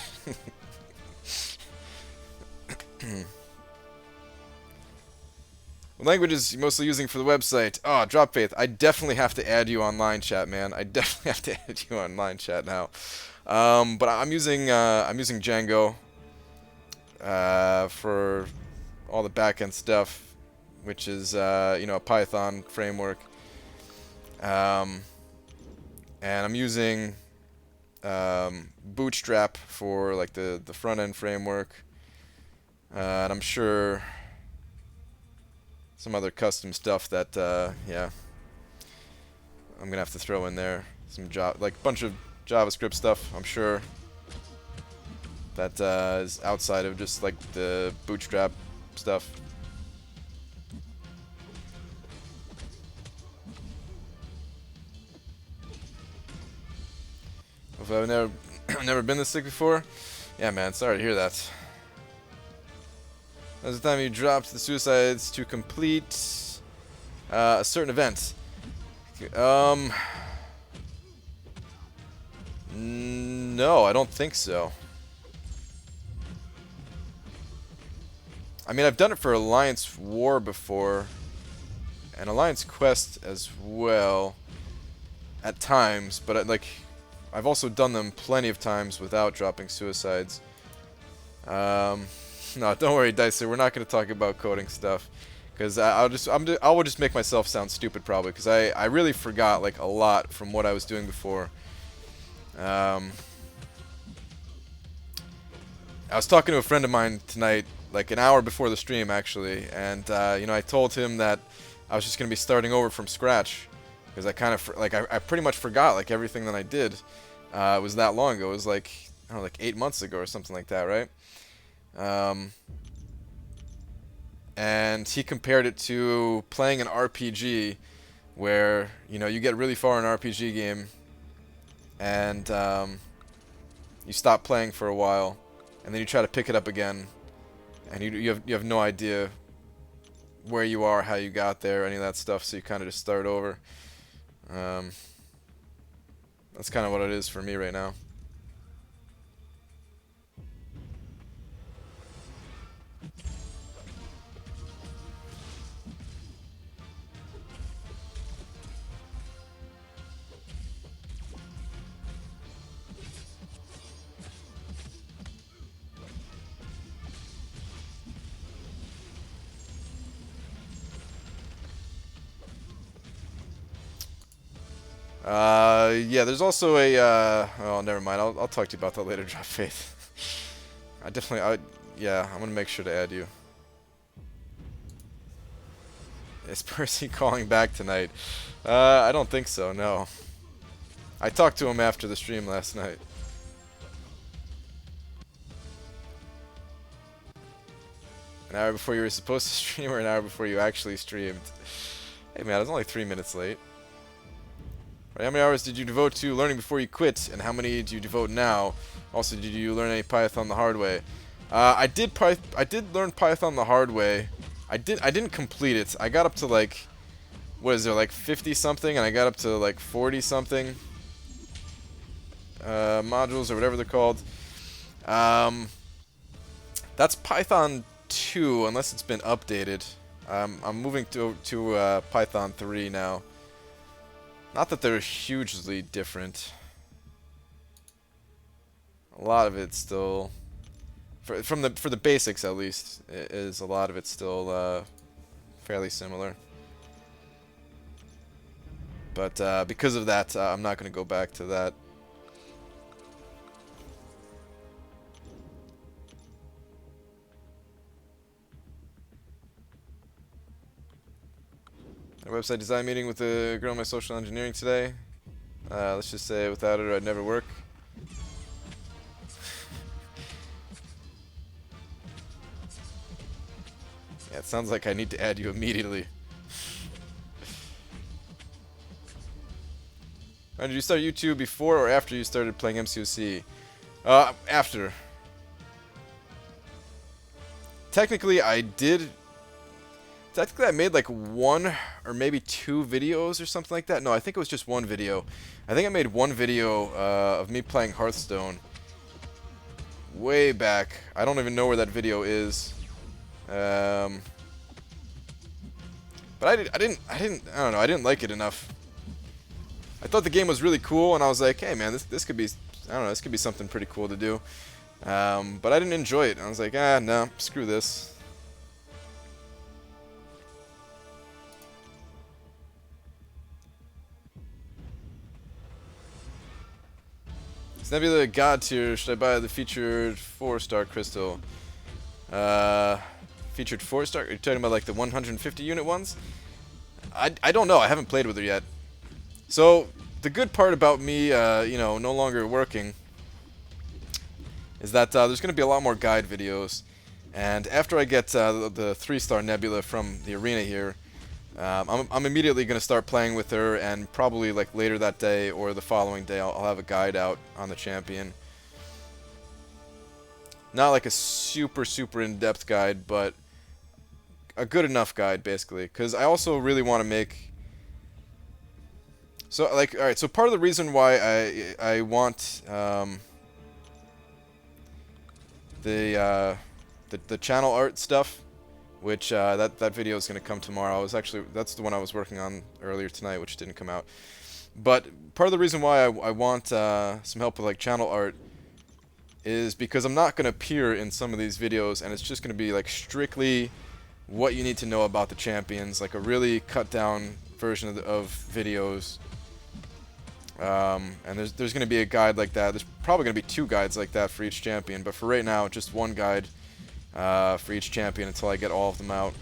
What languages you mostly using for the website? Oh, Drop Faith. I definitely have to add you online chat, man. I definitely have to add you online chat now. But I'm using Django for all the backend stuff, which is you know, a Python framework. And I'm using Bootstrap for like the front end framework. And I'm sure some other custom stuff that yeah, I'm gonna have to throw in there. Some like bunch of JavaScript stuff, I'm sure, that is outside of just like the Bootstrap stuff. If I've never been this sick before, yeah, man, sorry to hear that. That's the time you dropped the suicides to complete a certain event. No, I don't think so. I mean, I've done it for Alliance War before, and Alliance Quest as well, at times, but like, I've also done them plenty of times without dropping suicides. No, don't worry, Dicer. We're not going to talk about coding stuff, because I will just make myself sound stupid probably, because I really forgot like a lot from what I was doing before. I was talking to a friend of mine tonight, like an hour before the stream actually, and you know, I told him that I was just going to be starting over from scratch, because I kind of like I pretty much forgot like everything that I did. It was that long ago. It was like, I don't know, like 8 months ago or something like that, right? And he compared it to playing an RPG where, you know, you get really far in an RPG game and you stop playing for a while and then you try to pick it up again and you have no idea where you are, how you got there, any of that stuff, so you kind of just start over. That's kind of what it is for me right now. Yeah, there's also a, oh, never mind. I'll talk to you about that later, Drop Faith. Yeah, I'm gonna make sure to add you. Is Percy calling back tonight? I don't think so, no. I talked to him after the stream last night. An hour before you were supposed to stream, or an hour before you actually streamed? Hey man, I was only 3 minutes late. Right, how many hours did you devote to learning before you quit, and how many do you devote now? Also, did you learn any Python the hard way? I did learn Python the hard way. I didn't complete it. I got up to like, what is there, like 50 something, and I got up to like 40 something modules or whatever they're called. That's Python 2, unless it's been updated. I'm moving to Python 3 now. Not that they're hugely different. A lot of it's still, for the basics at least, is a lot of it's still fairly similar. But because of that, I'm not going to go back to that. A website design meeting with a girl in my social engineering today. Let's just say without her I'd never work. Yeah, it sounds like I need to add you immediately. Did you start YouTube before or after you started playing MCOC? After. Technically, I did. Technically, I made like 1 or maybe 2 videos or something like that. No, I think it was just 1 video. I think I made 1 video of me playing Hearthstone way back. I don't even know where that video is. But I don't know. I didn't like it enough. I thought the game was really cool, and I was like, hey man, this could be, I don't know, this could be something pretty cool to do. But I didn't enjoy it. I was like, no, screw this. Is Nebula God tier? Should I buy the featured 4-star crystal? Featured 4-star? Are you talking about like the 150 unit ones? I don't know. I haven't played with her yet. So the good part about me, you know, no longer working, is that there's going to be a lot more guide videos. And after I get the 3-star Nebula from the arena here, I'm immediately going to start playing with her, and probably like later that day or the following day I'll have a guide out on the champion. Not like a super in-depth guide, but a good enough guide basically, because I also really want to make, so like, alright, so part of the reason why I want the channel art stuff, which that video is going to come tomorrow. That's the one I was working on earlier tonight, which didn't come out. But part of the reason why I want some help with like channel art is because I'm not going to appear in some of these videos, and it's just going to be like strictly what you need to know about the champions, like a really cut down version of videos. And there's going to be a guide like that. There's probably going to be 2 guides like that for each champion, but for right now, just 1 guide for each champion until I get all of them out.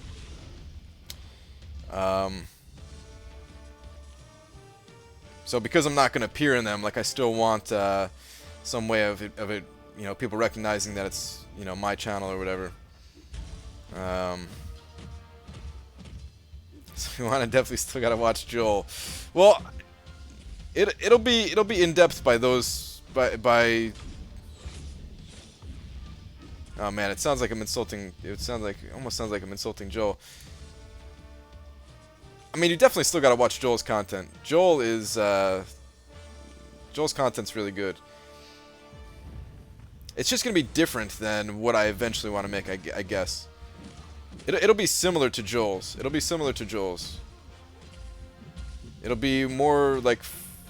So because I'm not going to appear in them, like I still want some way of it, you know, people recognizing that it's, you know, my channel or whatever. So you want to definitely still gotta watch Joel. Well, it'll be in depth by those by. Oh man, it sounds like I'm insulting. It almost sounds like I'm insulting Joel. I mean, you definitely still gotta watch Joel's content. Joel's content's really good. It's just gonna be different than what I eventually want to make, I guess. It'll be similar to Joel's. It'll be more like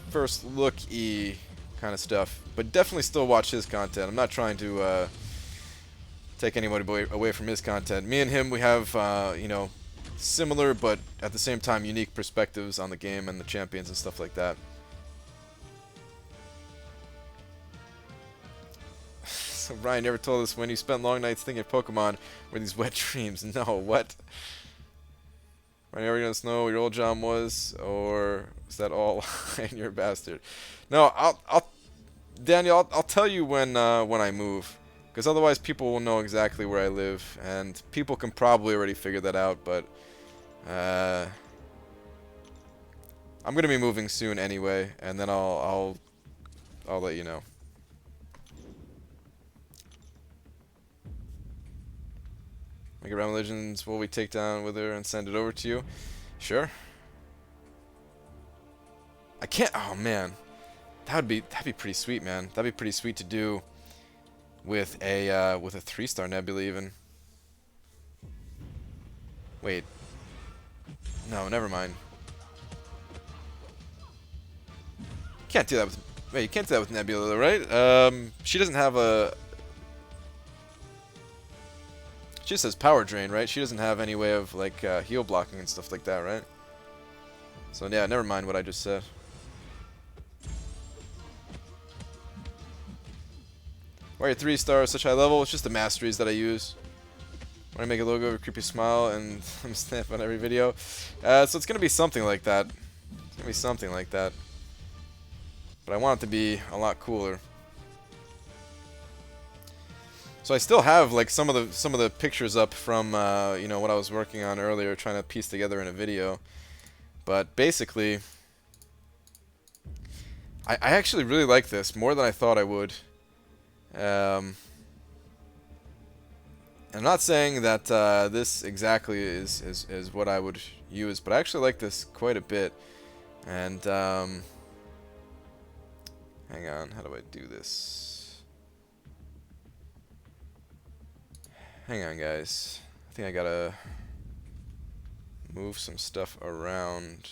first look-y kind of stuff, but definitely still watch his content. I'm not trying to take anybody away from his content. Me and him, we have you know, similar but at the same time unique perspectives on the game and the champions and stuff like that. Brian never told us when you spent long nights thinking of Pokemon were these wet dreams. No, what? Brian, never gonna know what your old job was, or was that all and you're a bastard? No, Daniel, I'll tell you when I move, because otherwise people will know exactly where I live, and people can probably already figure that out. But I'm gonna be moving soon anyway, and then I'll let you know. Make a Realm of Legends, will we take down with her and send it over to you? Sure. I can't. Oh man, that'd be pretty sweet, man. That'd be pretty sweet to do with a 3-star Nebula even. Wait. No, never mind. Can't do that with. Wait, you can't do that with Nebula, though, right? She doesn't have a. She just has power drain, right? She doesn't have any way of like heal blocking and stuff like that, right? So yeah, never mind what I just said. Why are you 3 stars such high level? It's just the masteries that I use. When I make a logo of a creepy smile and I'm snap on every video. So it's gonna be something like that. It's gonna be something like that. But I want it to be a lot cooler. So I still have like some of the pictures up from you know, what I was working on earlier, trying to piece together in a video. But basically, I actually really like this more than I thought I would. I'm not saying that this exactly is what I would use, but I actually like this quite a bit. And hang on, how do I do this? Hang on, guys. I think I gotta move some stuff around.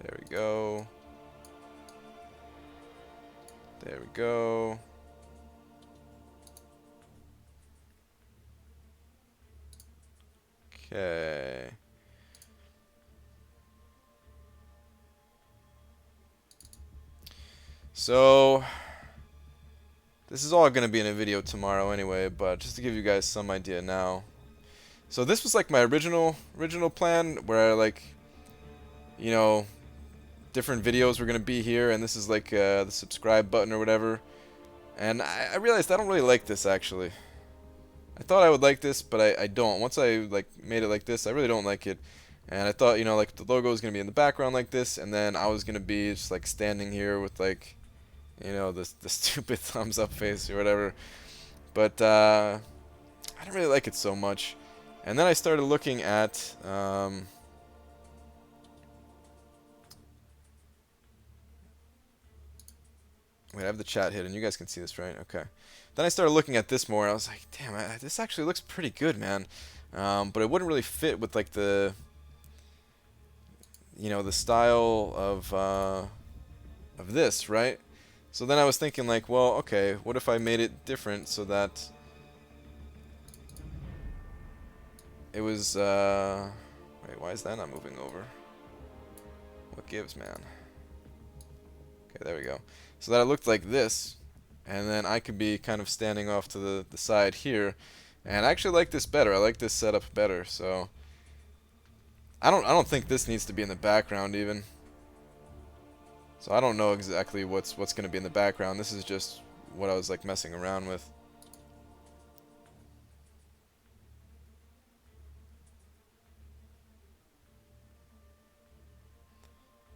There we go. There we go. Okay. So this is all going to be in a video tomorrow anyway, but just to give you guys some idea now. So this was like my original plan, where like, you know, different videos were going to be here, and this is like the subscribe button or whatever. And I realized I don't really like this, actually. I thought I would like this, but I don't. Once I like made it like this, I really don't like it. And I thought, you know, like the logo was going to be in the background like this, and then I was going to be just like standing here with like, you know, the stupid thumbs up face or whatever. But I don't really like it so much. And then I started looking at wait, I have the chat hidden. You guys can see this, right? Okay. Then I started looking at this more. I was like, damn, this actually looks pretty good, man. But it wouldn't really fit with like the, you know, the style of this, right? So then I was thinking like, well, okay, what if I made it different so that it was, wait, why is that not moving over? What gives, man? Okay, there we go. So that it looked like this, and then I could be kind of standing off to the side here. And I actually like this better. I like this setup better. So I don't think this needs to be in the background even. So I don't know exactly what's going to be in the background. This is just what I was like messing around with.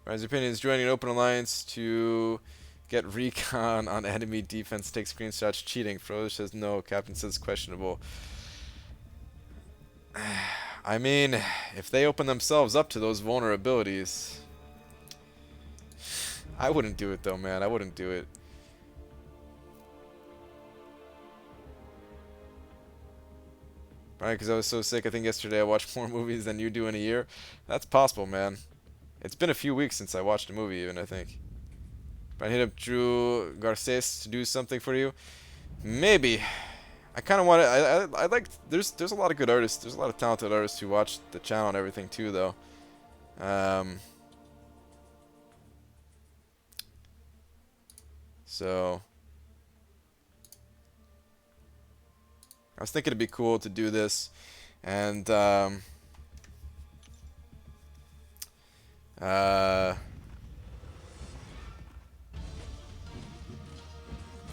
Ryan's opinion is joining an open alliance to get recon on enemy defense, take screenshots, cheating. Froze says no. Captain says questionable. I mean, if they open themselves up to those vulnerabilities, I wouldn't do it though, man. I wouldn't do it. Right, because I was so sick. I think yesterday I watched more movies than you do in a year. That's possible, man. It's been a few weeks since I watched a movie even, I think. But I hit up Drew Garces to do something for you. Maybe. I kind of want to. I like. There's a lot of good artists. There's a lot of talented artists who watch the channel and everything too, though. So I was thinking it'd be cool to do this, and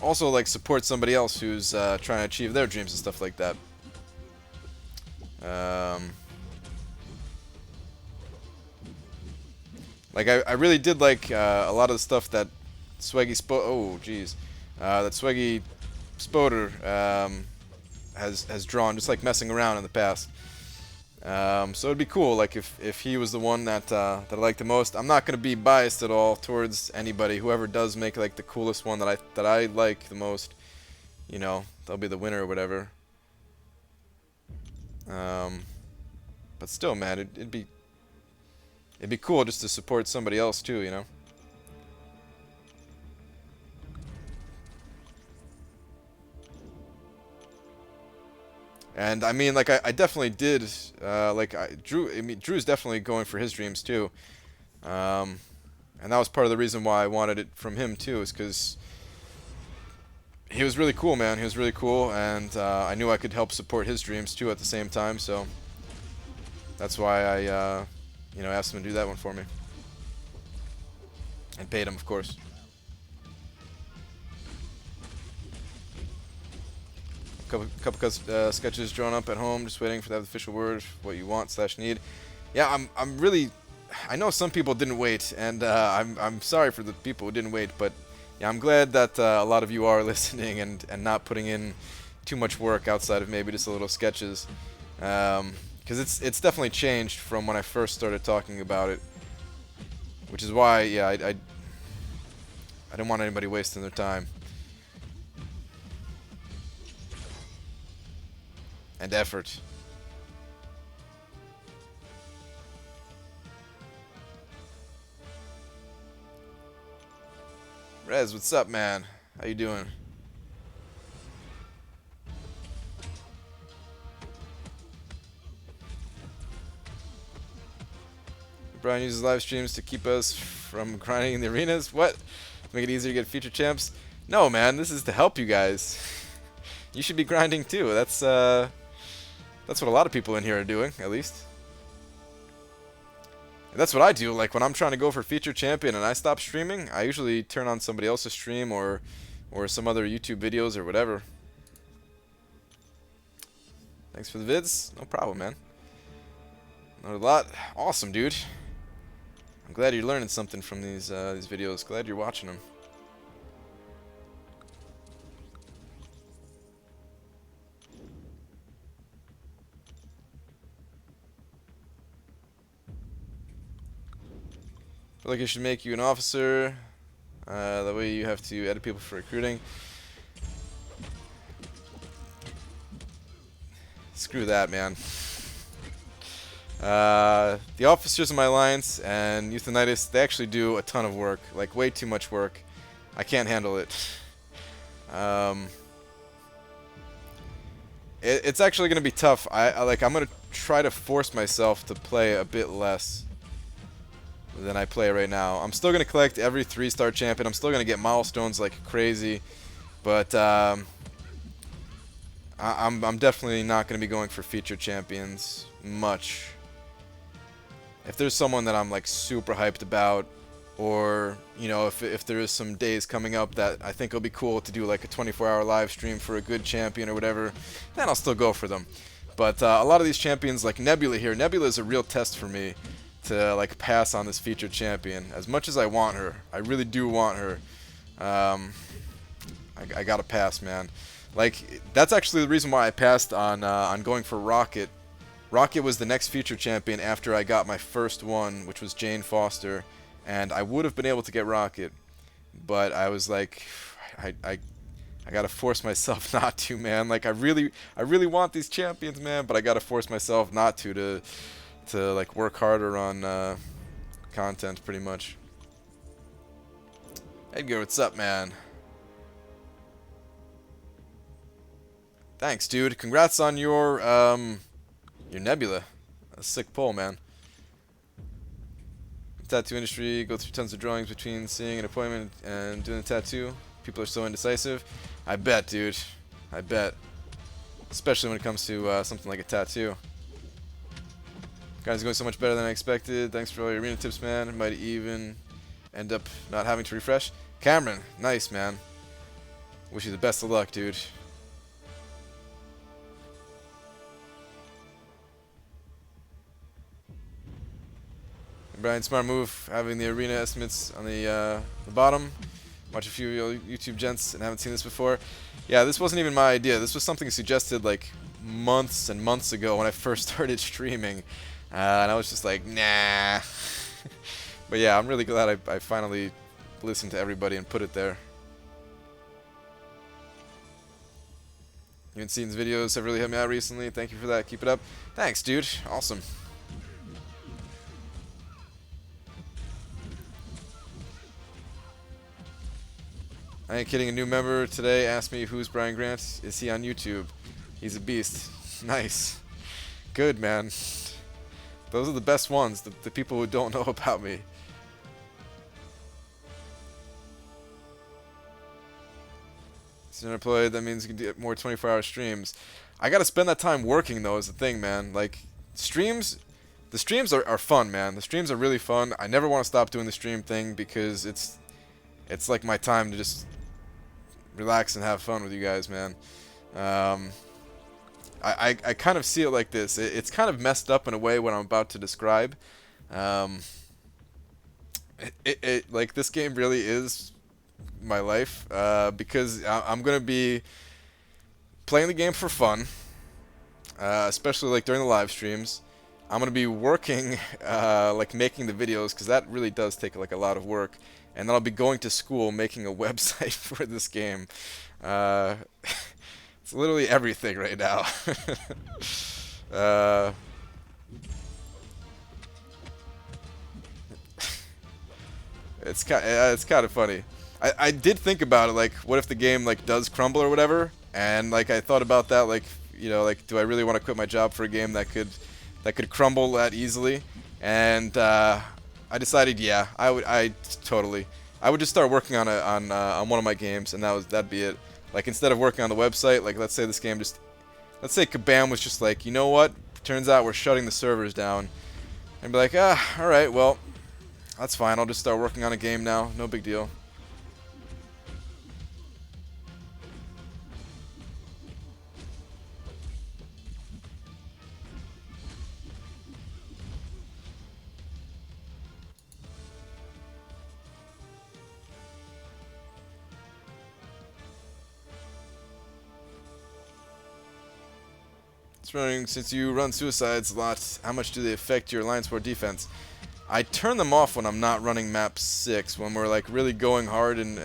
also like support somebody else who's trying to achieve their dreams and stuff like that. Like I really did like a lot of the stuff that that Swaggy Spoder has drawn, just like messing around in the past. So it'd be cool, like if he was the one that I like the most. I'm not gonna be biased at all towards anybody. Whoever does make like the coolest one that I like the most, you know, they'll be the winner or whatever. But still, man, it'd be cool just to support somebody else too, you know. And I mean, like I definitely did. Drew's definitely going for his dreams too. And that was part of the reason why I wanted it from him too, is because he was really cool, man. He was really cool, and I knew I could help support his dreams too at the same time. So that's why I, you know, asked him to do that one for me, and paid him, of course. Couple sketches drawn up at home, just waiting for that official word, what you want / need. Yeah, I'm really. I know some people didn't wait, and I'm sorry for the people who didn't wait, but yeah, I'm glad that a lot of you are listening and not putting in too much work outside of maybe just a little sketches, because it's definitely changed from when I first started talking about it, which is why I didn't want anybody wasting their time and effort. Rez, what's up, man? How you doing? Brian uses live streams to keep us from grinding in the arenas. What? Make it easier to get feature champs? No, man. This is to help you guys. You should be grinding too. That's what a lot of people in here are doing, at least. And that's what I do. Like when I'm trying to go for feature champion and I stop streaming, I usually turn on somebody else's stream or some other YouTube videos or whatever. Thanks for the vids. No problem, man. Not a lot. Awesome, dude. I'm glad you're learning something from these videos. Glad you're watching them. Feel like it should make you an officer. That way you have to edit people for recruiting. Screw that, man. The officers in my alliance and Euthanitis, they actually do a ton of work, like way too much work. I can't handle it. It's actually gonna be tough. I'm gonna try to force myself to play a bit less than I play right now. I'm still gonna collect every 3-star champion. I'm still gonna get milestones like crazy, but I'm definitely not gonna be going for feature champions much. If there's someone that I'm like super hyped about, or you know, if there is some days coming up that I think it'll be cool to do like a 24-hour live stream for a good champion or whatever, then I'll still go for them. But a lot of these champions, like Nebula here, Nebula is a real test for me to like pass on this featured champion. As much as I want her, I really do want her. I gotta pass, man. Like that's actually the reason why I passed on going for Rocket. Rocket was the next future champion after I got my first one, which was Jane Foster, and I would have been able to get Rocket, but I was like, I gotta force myself not to, man. Like I really want these champions, man, but I gotta force myself not to like work harder on content, pretty much. Edgar, what's up, man? Thanks, dude. Congrats on your Nebula. A sick pull, man. Tattoo industry, go through tons of drawings between seeing an appointment and doing a tattoo. people are so indecisive. I bet, dude. I bet. Especially when it comes to something like a tattoo. Guys, going so much better than I expected. Thanks for all your arena tips, man. Might even end up not having to refresh. Cameron, nice, man. Wish you the best of luck, dude. Brian, smart move, having the arena estimates on the bottom. Watch a few YouTube gents and haven't seen this before. Yeah, this wasn't even my idea. This was something suggested like months and months ago when I first started streaming. And I was just like, nah. But yeah, I'm really glad I finally listened to everybody and put it there. Even Seaton's videos have really helped me out recently. Thank you for that. Keep it up. Thanks, dude. Awesome. I ain't kidding. A new member today asked me who's Brian Grant. Is he on YouTube? He's a beast. Nice. Good, man. Those are the best ones. The people who don't know about me. So unemployed, that means you can get more 24-hour streams. I gotta spend that time working though, is the thing, man. Like, streams, the streams are fun, man. The streams are really fun. I never want to stop doing the stream thing because it's like my time to just relax and have fun with you guys, man. I kind of see it like this. It's kind of messed up in a way what I'm about to describe. Like, this game really is my life, because I'm gonna be playing the game for fun, especially like during the live streams. I'm gonna be working, like making the videos, because that really does take like a lot of work, and then I'll be going to school making a website for this game. It's literally everything right now. It's kind of funny. I did think about it, like, what if the game like does crumble or whatever, and like I thought about that, like, you know, like, do I really want to quit my job for a game that could crumble that easily? And I decided, yeah, I would just start working on one of my games, and that'd be it. Like, instead of working on the website, like, let's say Kabam was just like, you know what? Turns out we're shutting the servers down, and be like, all right, well, that's fine. I'll just start working on a game now. No big deal. Since you run suicides a lot, how much do they affect your line support defense? I turn them off when I'm not running map 6, when we're like really going hard, and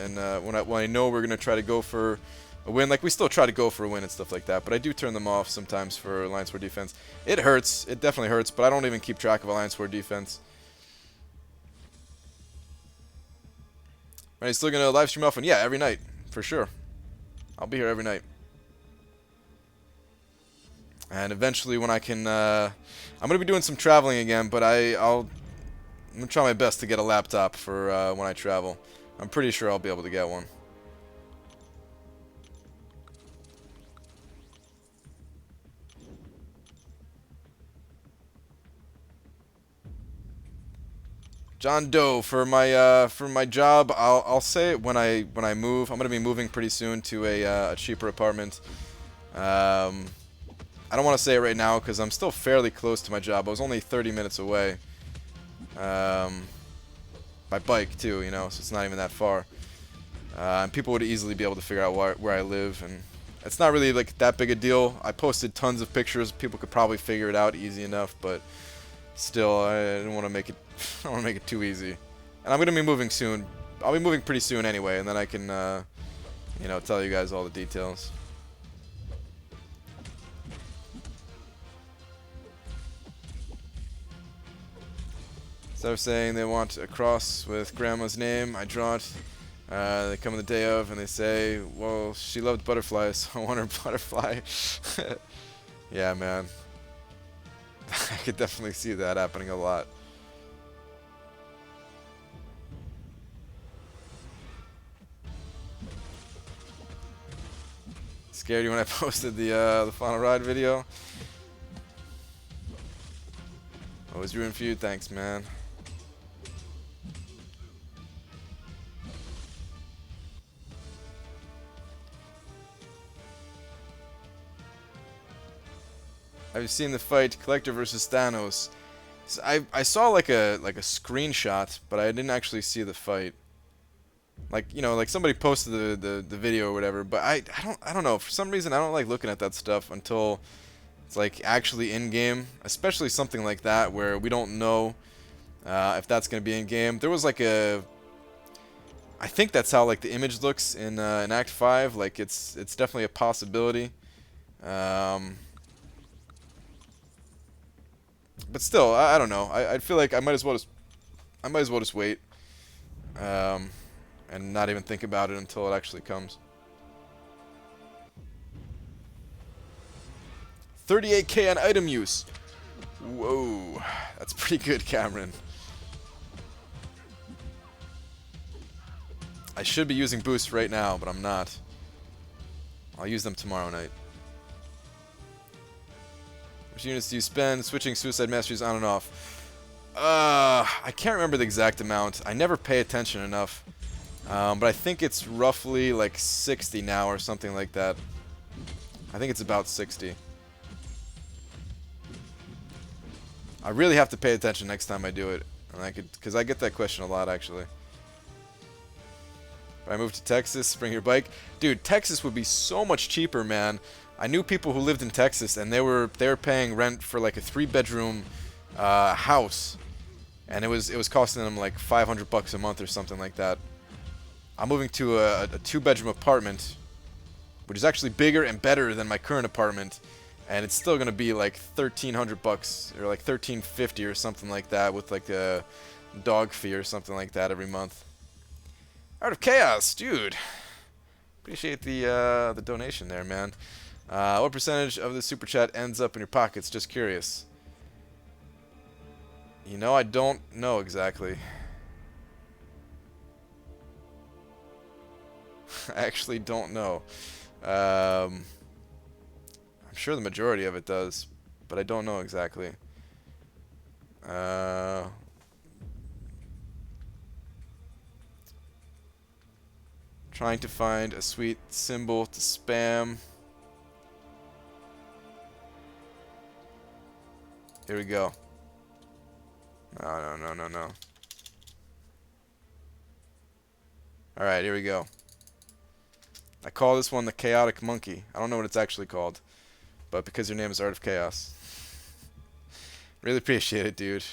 when I know we're gonna try to go for a win. Like, we still try to go for a win and stuff like that, but I do turn them off sometimes for line support defense. It hurts, it definitely hurts, but I don't even keep track of a line support defense. Are you still gonna live stream often? Yeah, every night, for sure. I'll be here every night. And eventually, when I can, I'm gonna be doing some traveling again, but I'm gonna try my best to get a laptop for when I travel. I'm pretty sure I'll be able to get one. John Doe, for my job, I'll say it when I move. I'm gonna be moving pretty soon to a cheaper apartment. I don't want to say it right now because I'm still fairly close to my job. I was only 30 minutes away. By bike too, you know, so it's not even that far. And people would easily be able to figure out where I live, and it's not really like that big a deal. I posted tons of pictures. People could probably figure it out easy enough, but still, I didn't want to make it. I don't want to make it too easy. And I'm gonna be moving soon. I'll be moving pretty soon anyway, and then I can, you know, tell you guys all the details. So they're saying they want a cross with grandma's name. I draw it. They come on the day of and they say, well, she loved butterflies, so I want her butterfly. Yeah, man. I could definitely see that happening a lot. Scared you when I posted the final ride video? Always rooting for you. Thanks, man. Have you seen the fight Collector versus Thanos? So I saw like a screenshot, but I didn't actually see the fight. Like, you know, like somebody posted the video or whatever, but I don't know. For some reason I don't like looking at that stuff until it's like actually in game, especially something like that where we don't know if that's gonna be in game. There was like I think that's how like the image looks in Act 5. Like it's definitely a possibility. But still, I don't know. I feel like I might as well just wait, and not even think about it until it actually comes. 38k on item use. Whoa, that's pretty good, Cameron. I should be using boosts right now, but I'm not. I'll use them tomorrow night. Which units do you spend switching Suicide Masteries on and off? I can't remember the exact amount. I never pay attention enough. But I think it's roughly like 60 now or something like that. I think it's about 60. I really have to pay attention next time I do it. And because I get that question a lot, actually. If I move to Texas, bring your bike. Dude, Texas would be so much cheaper, man. I knew people who lived in Texas, and they were paying rent for like a 3-bedroom house, and it was costing them like $500 a month or something like that. I'm moving to a 2-bedroom apartment, which is actually bigger and better than my current apartment, and it's still gonna be like $1,300 or like $1,350 or something like that with like a dog fee or something like that every month. Art of Chaos, dude. Appreciate the donation there, man. What percentage of the super chat ends up in your pockets? Just curious. You know, I don't know exactly. I actually don't know. I'm sure the majority of it does, but I don't know exactly. Trying to find a sweet symbol to spam. Here we go. No. Alright, here we go. I call this one the Chaotic Monkey. I don't know what it's actually called, but because your name is Art of Chaos. Really appreciate it, dude.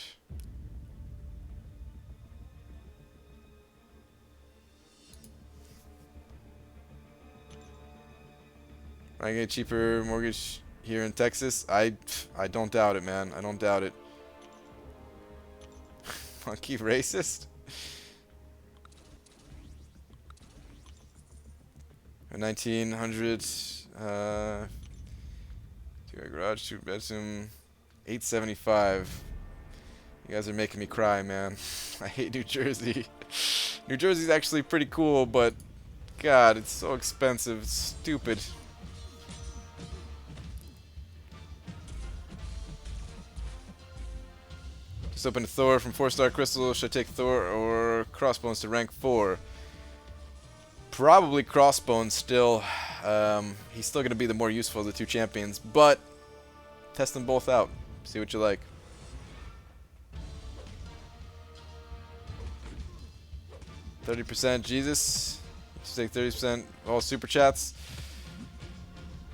I get a cheaper mortgage here in Texas? I don't doubt it, man. I don't doubt it. Monkey racist? 1900 2 garage, 2 bedroom, 875. You guys are making me cry, man. I hate New Jersey. New Jersey's actually pretty cool, but God, it's so expensive. It's stupid. Just opened Thor from 4-star Crystal. Should I take Thor or Crossbones to rank 4? Probably Crossbones still. He's still going to be the more useful of the two champions, but test them both out. See what you like. %, Jesus. Just take 30% all super chats.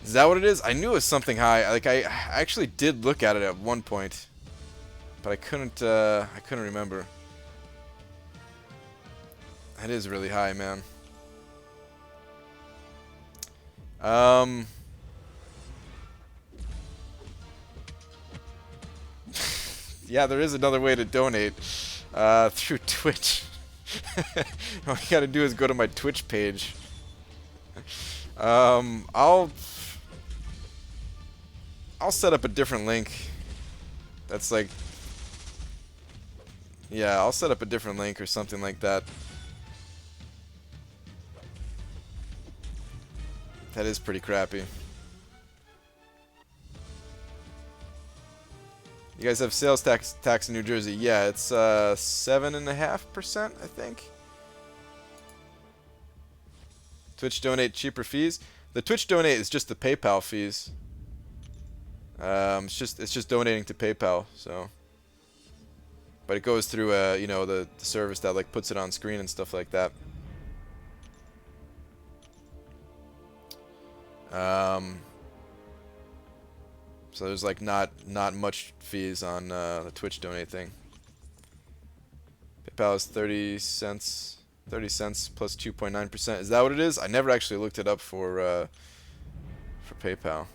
Is that what it is? I knew it was something high. Like I actually did look at it at one point, but I couldn't remember. That is really high, man. Yeah, there is another way to donate through Twitch. All you gotta do is go to my Twitch page. I'll set up a different link. That's like, yeah, I'll set up a different link or something like that. That is pretty crappy. You guys have sales tax in New Jersey? Yeah, it's 7.5%, I think. Twitch donate cheaper fees. The Twitch donate is just the PayPal fees. It's just donating to PayPal. So, but it goes through you know, the service that like puts it on screen and stuff like that. So there's like not much fees on the Twitch donate thing. PayPal is 30 cents plus 2.9%. Is that what it is? I never actually looked it up for PayPal.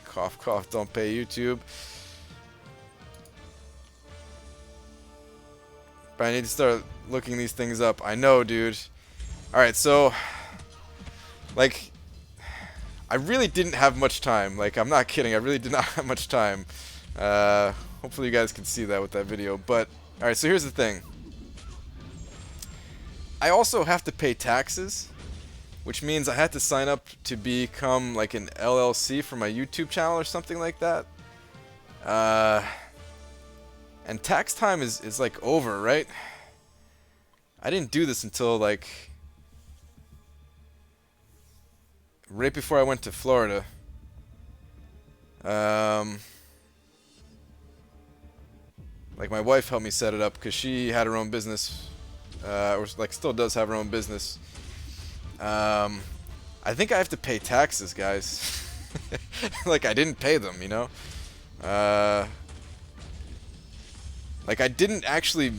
Cough, cough, don't pay YouTube. But I need to start looking these things up. I know, dude. Alright, so, like, I really didn't have much time. Like, I'm not kidding. I really did not have much time. Hopefully you guys can see that with that video. But, alright, so here's the thing. I also have to pay taxes, which means I had to sign up to become like an LLC for my YouTube channel or something like that. And tax time is like over, right? I didn't do this until like right before I went to Florida. Like my wife helped me set it up because she had her own business, or like still does have her own business. I think I have to pay taxes, guys. Like I didn't pay them, you know. Like I didn't actually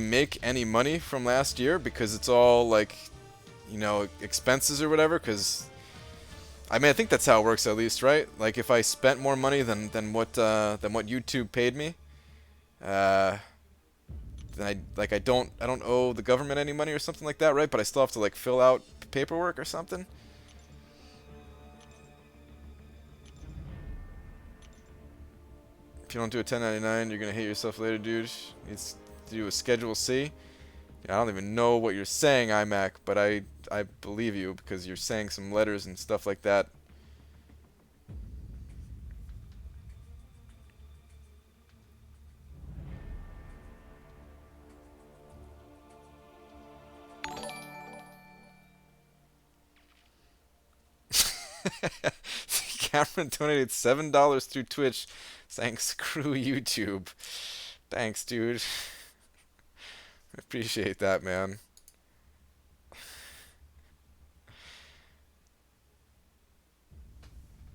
make any money from last year because it's all like, you know, expenses or whatever. Because I mean, I think that's how it works at least, right? Like if I spent more money than what YouTube paid me, then I don't owe the government any money or something like that, right? But I still have to like fill out paperwork or something. If you don't do a 1099, you're gonna hate yourself later, dude. Needs to do a Schedule C. I don't even know what you're saying, iMac, but I believe you because you're saying some letters and stuff like that. Cameron donated $7 through Twitch saying screw YouTube. Thanks, dude. I appreciate that, man.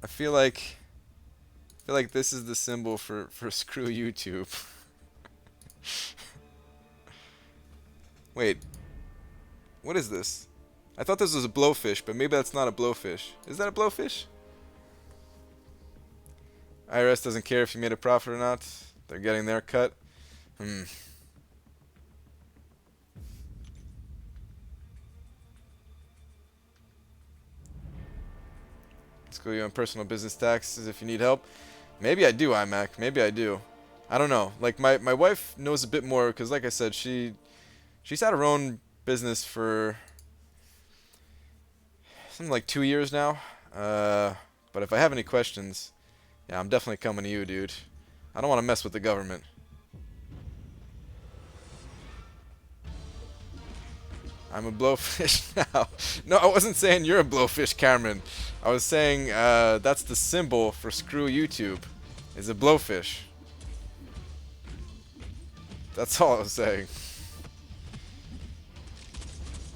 I feel like this is the symbol for screw YouTube. Wait. What is this? I thought this was a blowfish, but maybe that's not a blowfish. Is that a blowfish? IRS doesn't care if you made a profit or not. They're getting their cut. School you on personal business taxes if you need help. Maybe I do, iMac. Maybe I do. I don't know. Like my wife knows a bit more because, like I said, she's had her own business for something like 2 years now. But if I have any questions, yeah, I'm definitely coming to you, dude. I don't want to mess with the government. I'm a blowfish now. No, I wasn't saying you're a blowfish, Cameron. I was saying that's the symbol for screw YouTube. Is a blowfish. That's all I was saying.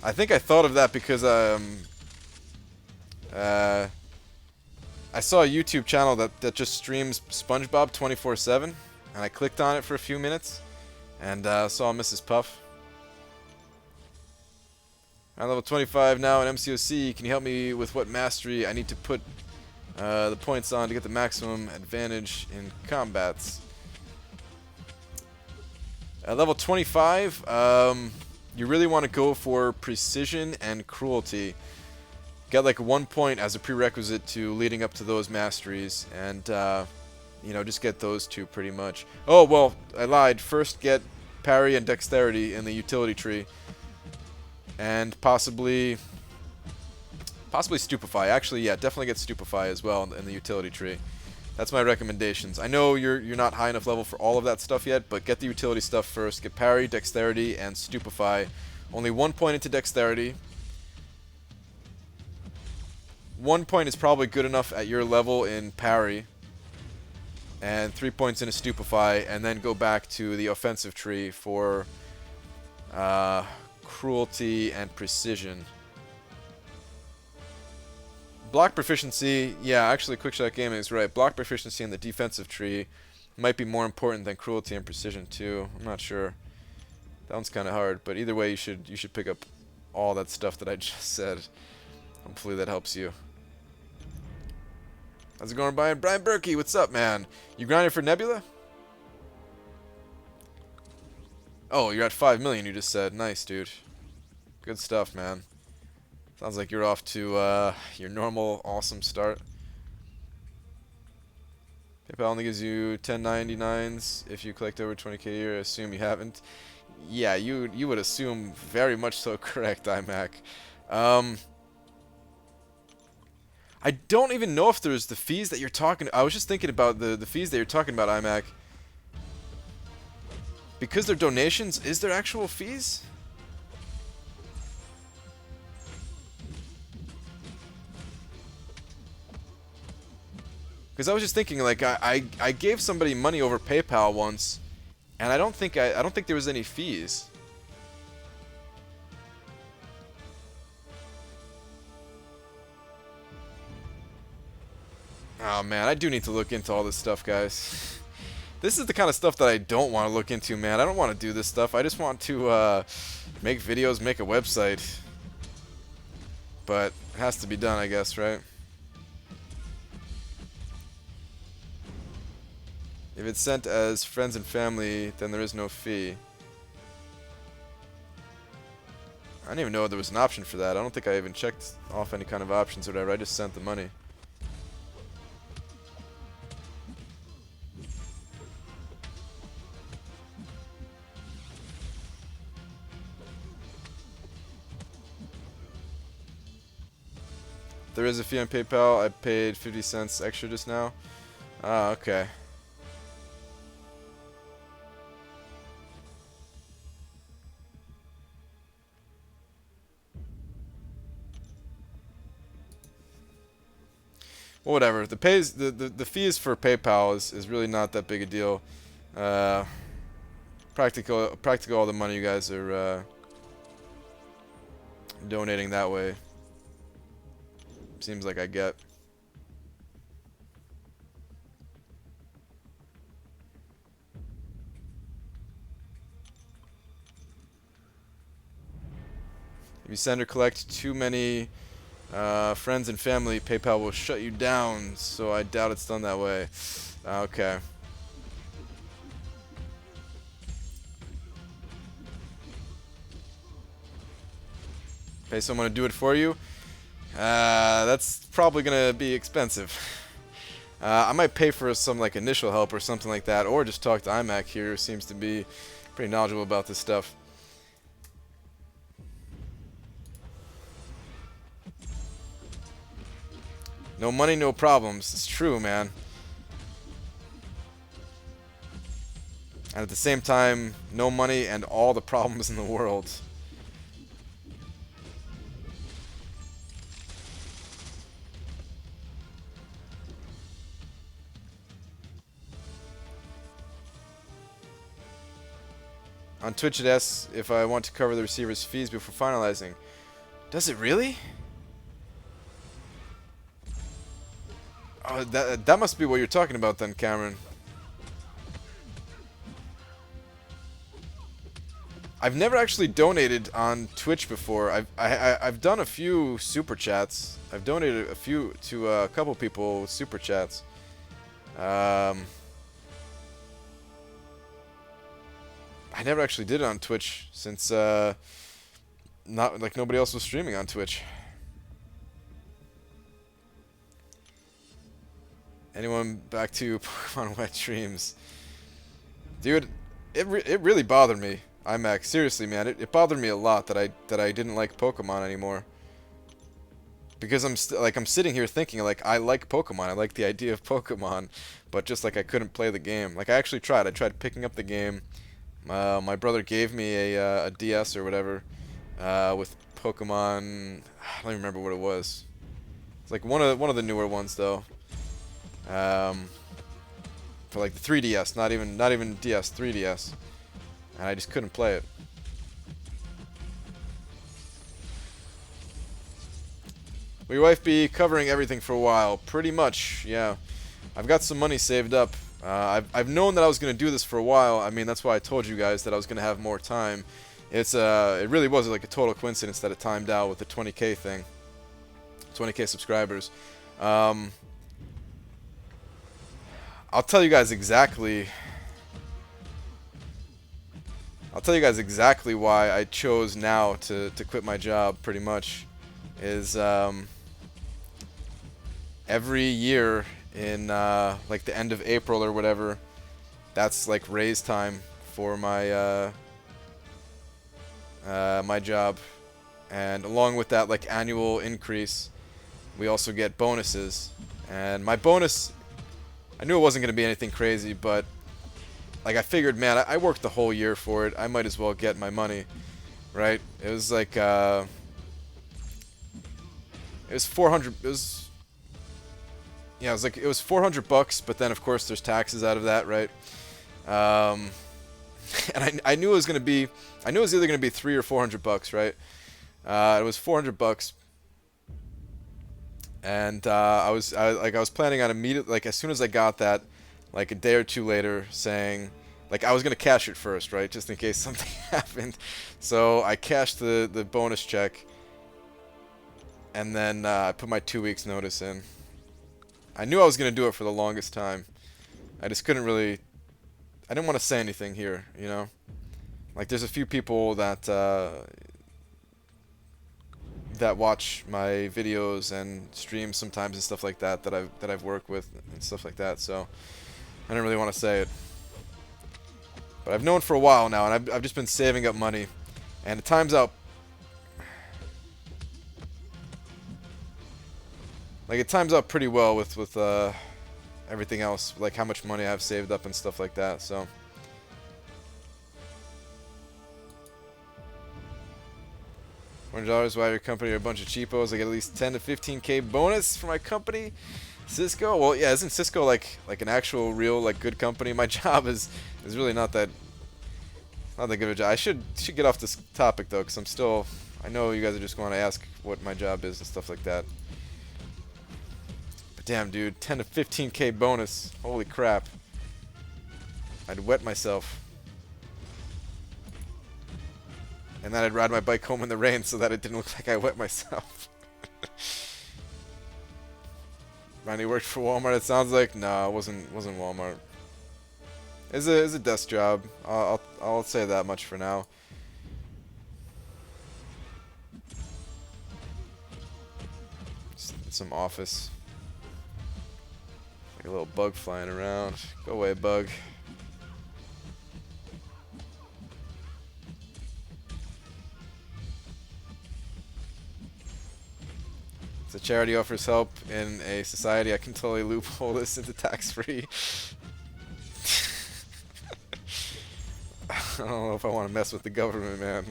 I think I thought of that because I saw a YouTube channel that just streams SpongeBob 24/7, and I clicked on it for a few minutes, and saw Mrs. Puff. I'm level 25 now in MCOC. Can you help me with what mastery I need to put the points on to get the maximum advantage in combats? At level 25, you really want to go for precision and cruelty. Get like 1 point as a prerequisite to leading up to those masteries, and you know, just get those two pretty much. Oh well, I lied. First get parry and dexterity in the utility tree, and possibly stupefy. Actually, yeah, definitely get stupefy as well in the utility tree. That's my recommendations. I know you're not high enough level for all of that stuff yet, but get the utility stuff first. Get parry, dexterity, and stupefy. Only 1 point into dexterity. 1 point is probably good enough at your level in parry. And 3 points into stupefy, and then go back to the offensive tree for cruelty and precision. Block proficiency, yeah, actually Quickshot Gaming is right. Block proficiency in the defensive tree might be more important than cruelty and precision too. I'm not sure. That one's kind of hard, but either way, you should pick up all that stuff that I just said. Hopefully that helps you. How's it going, Brian? Brian Berkey, what's up, man? You grinding for Nebula? Oh, you're at 5 million, you just said. Nice, dude. Good stuff, man. Sounds like you're off to your normal, awesome start. PayPal only gives you 1099s if you collect over 20k a year. I assume you haven't. Yeah, you would assume very much so correct, iMac. I don't even know if there's the fees that you're talking. I was just thinking about the fees that you're talking about, iMac. Because they're donations, is there actual fees? Because I was just thinking, like, I gave somebody money over PayPal once, and I don't think there was any fees. Oh man, I do need to look into all this stuff, guys. This is the kind of stuff that I don't want to look into, man. I don't want to do this stuff. I just want to make videos, make a website. But it has to be done, I guess, right? If it's sent as friends and family, then there is no fee. I didn't even know there was an option for that. I don't think I even checked off any kind of options or whatever. I just sent the money. There is a fee on PayPal. I paid 50 cents extra just now. Ah, okay. Well, whatever. The fees for PayPal is really not that big a deal. Practical all the money you guys are donating that way. Seems like I get. If you send or collect too many friends and family, PayPal will shut you down, so I doubt it's done that way. Okay. Pay someone to do it for you? That's probably gonna be expensive. I might pay for some like initial help or something like that, or just talk to iMac here, who seems to be pretty knowledgeable about this stuff. No money, no problems. It's true, man. And at the same time, no money and all the problems in the world. On Twitch it asks if I want to cover the receiver's fees before finalizing. Does it really? Oh, that must be what you're talking about then, Cameron. I've never actually donated on Twitch before. I've done a few super chats. I've donated a few to a couple people with super chats. I never actually did it on Twitch since not like nobody else was streaming on Twitch. Anyone back to Pokemon wet dreams? Dude, it really bothered me. IMAX, seriously, man, it bothered me a lot that I didn't like Pokemon anymore. Because I'm sitting here thinking like I like Pokemon, I like the idea of Pokemon, but just like I couldn't play the game. Like I actually tried. I tried picking up the game. My brother gave me a DS or whatever with Pokemon. I don't even remember what it was. It's like one of the newer ones though. For like the 3DS, not even DS, 3DS, and I just couldn't play it. Will your wife be covering everything for a while? Pretty much, yeah. I've got some money saved up. I've known that I was gonna do this for a while. I mean, that's why I told you guys that I was gonna have more time. It really was like a total coincidence that it timed out with the 20K thing, 20K subscribers. I'll tell you guys exactly. I'll tell you guys exactly why I chose now to quit my job. Pretty much, is every year in like the end of April or whatever, that's like raise time for my my job, and along with that like annual increase, we also get bonuses. And my bonus, I knew it wasn't going to be anything crazy, but like I figured, man, I worked the whole year for it. I might as well get my money, right? It was like it was 400. It was, yeah, it was 400 bucks, but then of course there's taxes out of that, right? And I knew it was going to be, I knew it was either going to be 300 or 400 bucks, right? It was 400 bucks. And I was planning on immediately, like as soon as I got that, like a day or two later, saying, like I was gonna cash it first, right, just in case something happened. So I cashed the bonus check, and then I put my 2 weeks notice in. I knew I was gonna do it for the longest time. I just couldn't really. I didn't want to say anything here, you know. Like there's a few people that that watch my videos and streams sometimes and stuff like that that I've worked with and stuff like that, so I didn't really want to say it. But I've known for a while now, and I've just been saving up money, and it times out. Like it times out pretty well with everything else, like how much money I've saved up and stuff like that. So. $100. Why your company are a bunch of cheapos? I get at least 10 to 15K bonus for my company. Cisco? Well, yeah, isn't Cisco like an actual real like good company? My job is really not that good of a job. I should get off this topic though, because I know you guys are just going to ask what my job is and stuff like that. But damn, dude, 10 to 15K bonus. Holy crap. I'd wet myself. And then I'd ride my bike home in the rain so that it didn't look like I wet myself. Randy worked for Walmart, it sounds like. No, it wasn't Walmart. It's a desk job. I'll say that much for now. Some office. Like a little bug flying around. Go away, bug. The charity offers help in a society. I can totally loophole this into tax-free. I don't know if I want to mess with the government, man.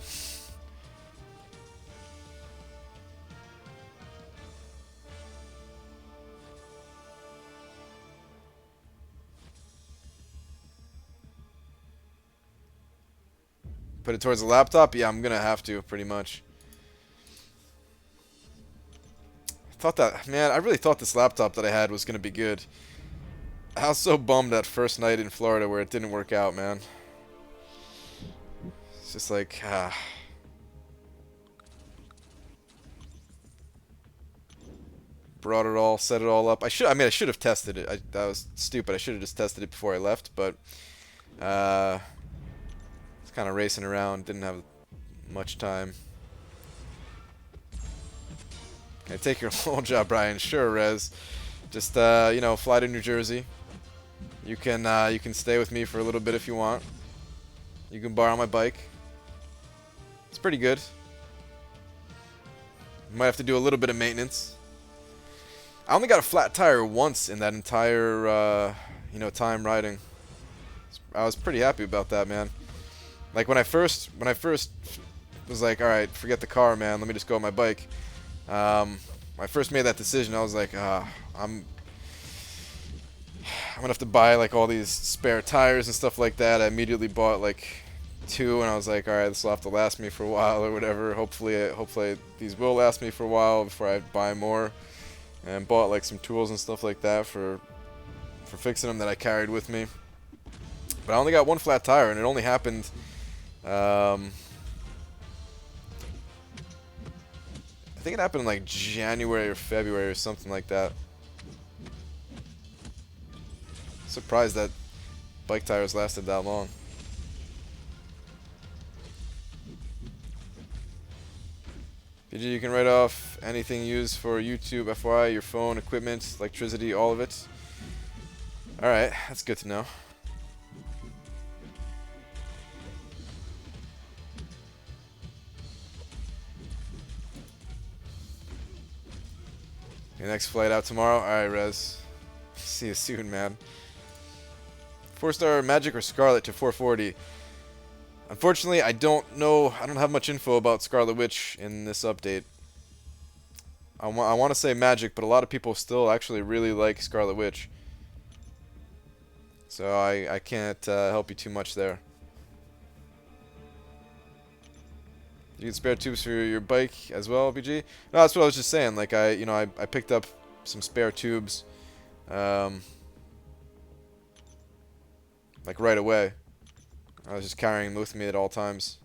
Put it towards the laptop? Yeah, I'm gonna have to, pretty much. Man, I really thought this laptop that I had was gonna be good. I was so bummed that first night in Florida where it didn't work out, man. It's just like, brought it all, set it all up. I should have tested it. That was stupid. I should have just tested it before I left, but it's kind of racing around, didn't have much time. Can I take your whole job, Brian? Sure, Rez. Just you know, fly to New Jersey. You can stay with me for a little bit if you want. You can borrow my bike. It's pretty good. You might have to do a little bit of maintenance. I only got a flat tire once in that entire you know, time riding. I was pretty happy about that, man. Like when I first was like, all right, forget the car, man. Let me just go on my bike. When I first made that decision, I was like, I'm gonna have to buy like all these spare tires and stuff like that. I immediately bought like 2, and I was like, all right, this will have to last me for a while or whatever. Hopefully these will last me for a while before I buy more. And bought like some tools and stuff like that for fixing them that I carried with me. But I only got 1 flat tire, and it only happened. I think it happened in like January or February or something like that. Surprised that bike tires lasted that long. PG, you can write off anything used for YouTube, FYI, your phone, equipment, electricity, all of it. Alright, that's good to know. Your next flight out tomorrow? Alright, Rez. See you soon, man. 4-star Magic or Scarlet to 440. Unfortunately, I don't know. I don't have much info about Scarlet Witch in this update. I want to say Magic, but a lot of people still actually really like Scarlet Witch. So I can't help you too much there. You get spare tubes for your bike as well, BG? No, that's what I was just saying. Like I picked up some spare tubes, like right away. I was just carrying them with me at all times.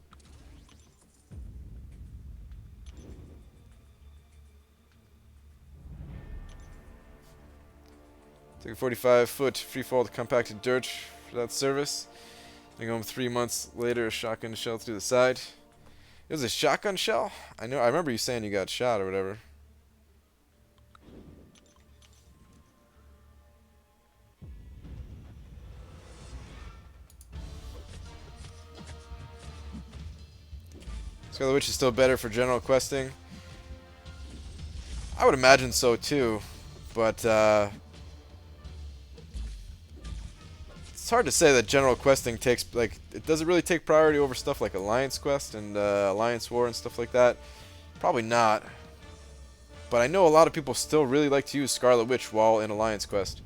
Took a 45-foot free-fall compacted dirt for that service. Then home 3 months later, a shotgun shell through the side. It was a shotgun shell? I remember you saying you got shot or whatever. Scarlet Witch is still better for general questing. I would imagine so too, but it's hard to say that general questing takes, like, it doesn't really take priority over stuff like Alliance Quest and Alliance War and stuff like that. Probably not. But I know a lot of people still really like to use Scarlet Witch while in Alliance Quest.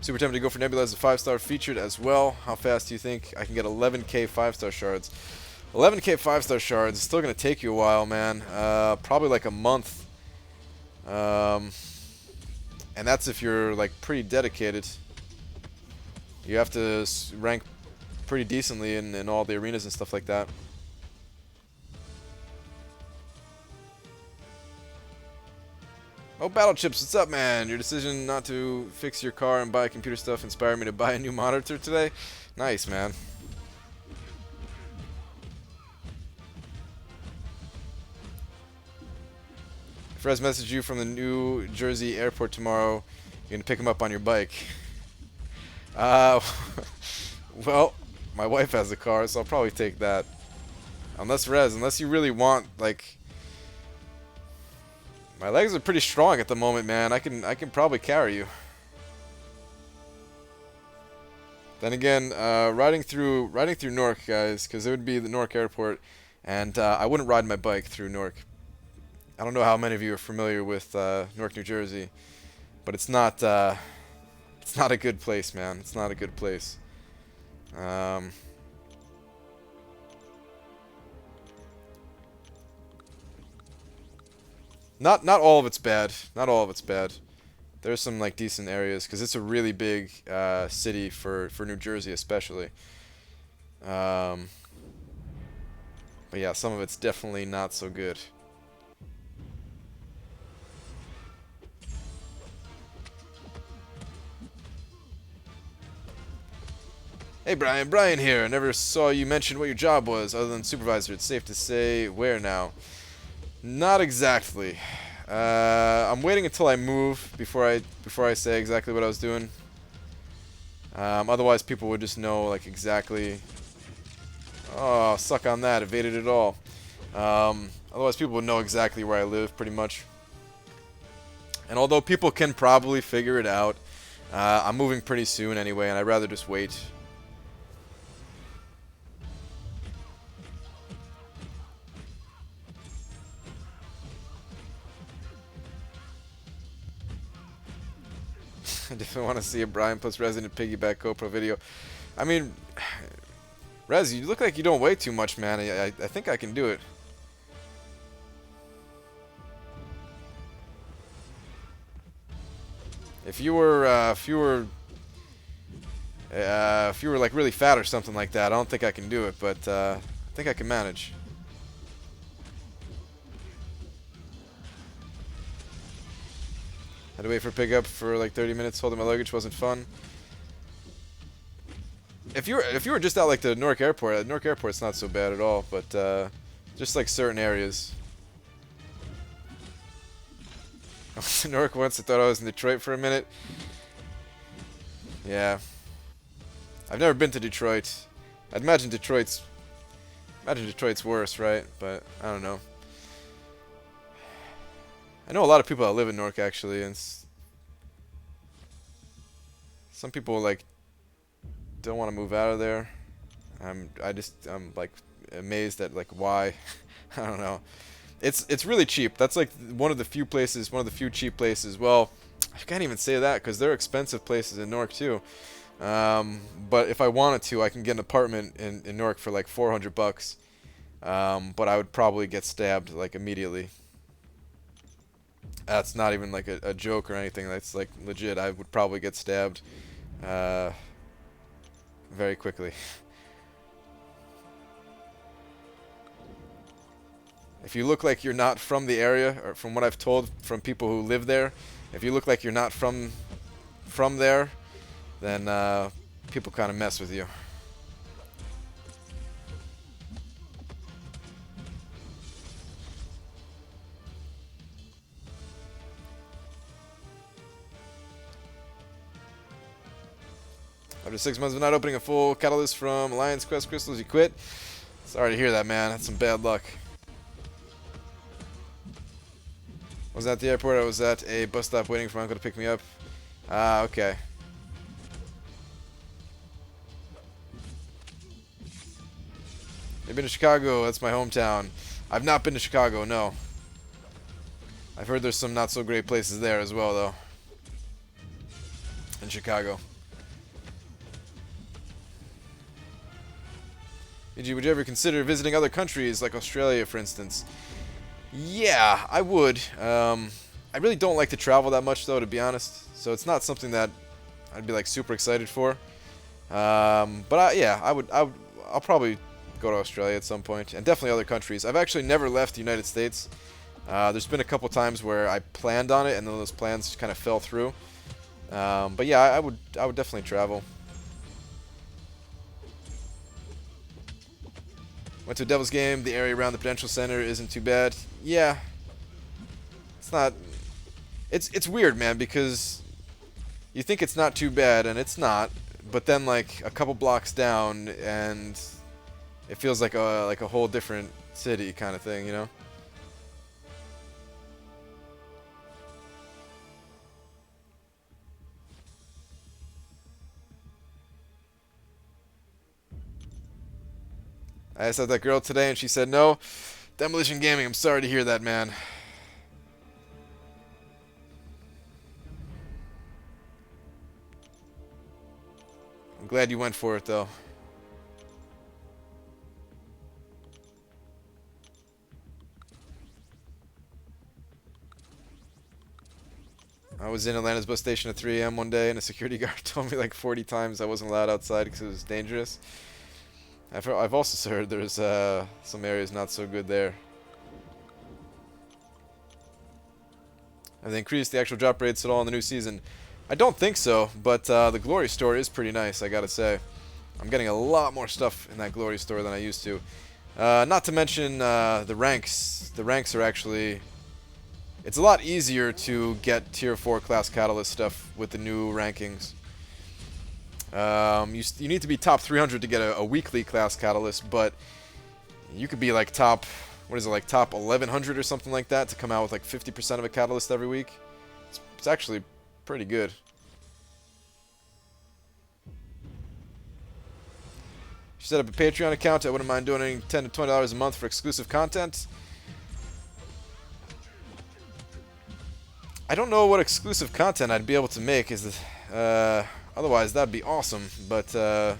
Super tempted to go for Nebula as a 5-star featured as well. How fast do you think I can get 11k 5-star shards? 11k 5-star shards is still going to take you a while, man. Probably like a month. And that's if you're like pretty dedicated. You have to rank pretty decently in all the arenas and stuff like that. Oh, Battle Chips, what's up, man? Your decision not to fix your car and buy computer stuff inspired me to buy a new monitor today. Nice, man. If Rez messaged you from the New Jersey airport tomorrow, you're gonna pick him up on your bike. Well, my wife has a car, so I'll probably take that. Unless you really want, like, my legs are pretty strong at the moment, man. I can probably carry you. Then again, riding through Newark, guys, because it would be the Newark airport, and I wouldn't ride my bike through Newark. I don't know how many of you are familiar with Newark, New Jersey, but it's not a good place, man. It's not a good place. Not all of it's bad. Not all of it's bad. There's some like decent areas because it's a really big city for New Jersey, especially. But yeah, some of it's definitely not so good. Hey Hey Brian, Brian here. I never saw you mention what your job was other than supervisor. It's safe to say where now? Not exactly. I'm waiting until I move before I say exactly what I was doing. Otherwise people would just know like exactly. Oh, suck on that. Evaded it all. Otherwise people would know exactly where I live pretty much. And although people can probably figure it out, I'm moving pretty soon anyway, and I'd rather just wait. I definitely want to see a Brian plus Resident Piggyback GoPro video. I mean, Rez, you look like you don't weigh too much, man. I think I can do it. If you were like really fat or something like that, I don't think I can do it, but I think I can manage. Had to wait for pickup for like 30 minutes. Holding my luggage wasn't fun. If you were just out like the Newark Airport's not so bad at all, but just like certain areas. I was in Newark once. I thought I was in Detroit for a minute. Yeah, I've never been to Detroit. I'd imagine Detroit's worse, right? But I don't know. I know a lot of people that live in Newark actually, and some people like don't want to move out of there. I'm like amazed at like why. I don't know. It's really cheap. That's like one of the few cheap places. Well, I can't even say that because there are expensive places in Newark too. But if I wanted to, I can get an apartment in Newark for like $400. But I would probably get stabbed like immediately. That's not even like a joke or anything. That's like legit. I would probably get stabbed very quickly. If you look like you're not from the area, or from what I've told from people who live there, if you look like you're not from there, then people kind of mess with you. After 6 months of not opening a full catalyst from Alliance Quest crystals, you quit? Sorry to hear that, man. That's some bad luck. Was at the airport. I was at a bus stop waiting for my uncle to pick me up. Ah, okay. You've been to Chicago. That's my hometown. I've not been to Chicago, no. I've heard there's some not so great places there as well, though. In Chicago. Would you ever consider visiting other countries, like Australia, for instance? Yeah, I would. I really don't like to travel that much, though, to be honest. So it's not something that I'd be like super excited for. But yeah, I'll probably go to Australia at some point, and definitely other countries. I've actually never left the United States. There's been a couple times where I planned on it, and then those plans kind of fell through. But yeah, I would definitely travel. Went to a Devils game. The area around the Prudential Center isn't too bad. Yeah, it's not. It's weird, man, because you think it's not too bad, and it's not. But then, like a couple blocks down, and it feels like a whole different city kind of thing, you know? I asked out that girl today, and she said no. Demolition Gaming, I'm sorry to hear that, man. I'm glad you went for it, though. I was in Atlanta's bus station at 3 a.m. one day, and a security guard told me like 40 times I wasn't allowed outside because it was dangerous. I've also heard there's some areas not so good there. Have they increased the actual drop rates at all in the new season? I don't think so, but the Glory store is pretty nice, I gotta say. I'm getting a lot more stuff in that glory store than I used to. Not to mention the ranks. The ranks are actually... It's a lot easier to get tier 4 class catalyst stuff with the new rankings. You need to be top 300 to get a weekly class catalyst, but you could be like top, what is it, like top 1100 or something like that to come out with like 50% of a catalyst every week. It's actually pretty good. She set up a Patreon account. I wouldn't mind donating $10 to $20 a month for exclusive content. I don't know what exclusive content I'd be able to make. Otherwise, that'd be awesome. But yeah,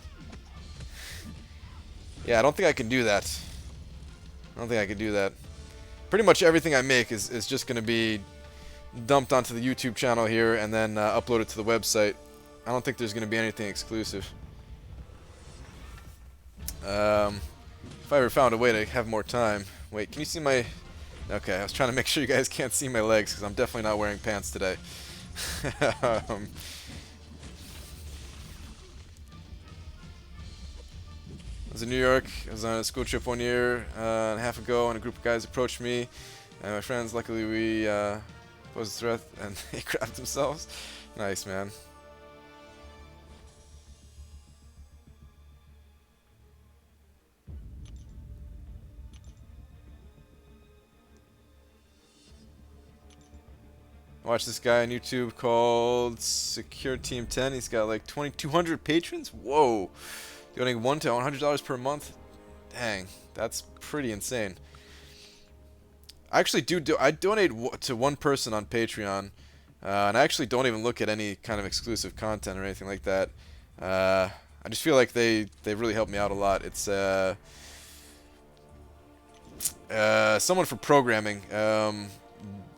I don't think I can do that. I don't think I can do that. Pretty much everything I make is just going to be dumped onto the YouTube channel here and then uploaded to the website. I don't think there's going to be anything exclusive. If I ever found a way to have more time. Wait, can you see my... Okay, I was trying to make sure you guys can't see my legs because I'm definitely not wearing pants today. I was in New York. I was on a school trip 1 year and a half ago, and a group of guys approached me and my friends. Luckily, we posed a threat, and they grabbed themselves. Nice, man. I watched this guy on YouTube called Secure Team 10. He's got like 2,200 patrons. Whoa. Donating $1 to $100 per month. Dang, that's pretty insane. I actually I donate to one person on Patreon, and I actually don't even look at any kind of exclusive content or anything like that. I just feel like they really helped me out a lot. It's someone for programming.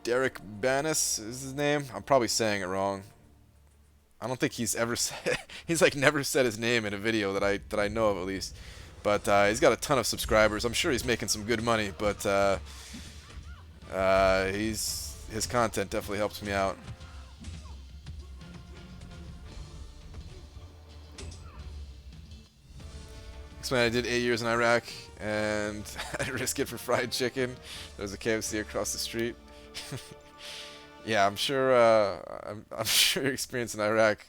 Derek Banis is his name. I'm probably saying it wrong. I don't think he's ever said... he's like never said his name in a video that I know of, at least. But he's got a ton of subscribers. I'm sure he's making some good money, but his content definitely helps me out. Explain, I did 8 years in Iraq and I'd risk it for fried chicken. There's a KFC across the street. Yeah, I'm sure. I'm sure your experience in Iraq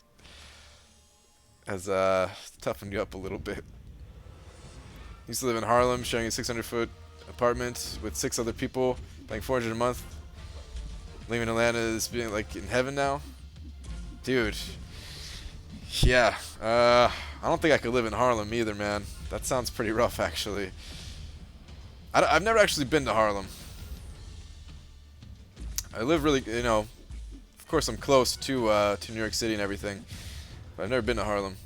has toughened you up a little bit. Used to live in Harlem, sharing a 600-foot apartment with 6 other people, paying $400 a month. Living in Atlanta is being like in heaven now, dude. Yeah, I don't think I could live in Harlem either, man. That sounds pretty rough, actually. I've never actually been to Harlem. I live really, you know, of course I'm close to New York City and everything, but I've never been to Harlem.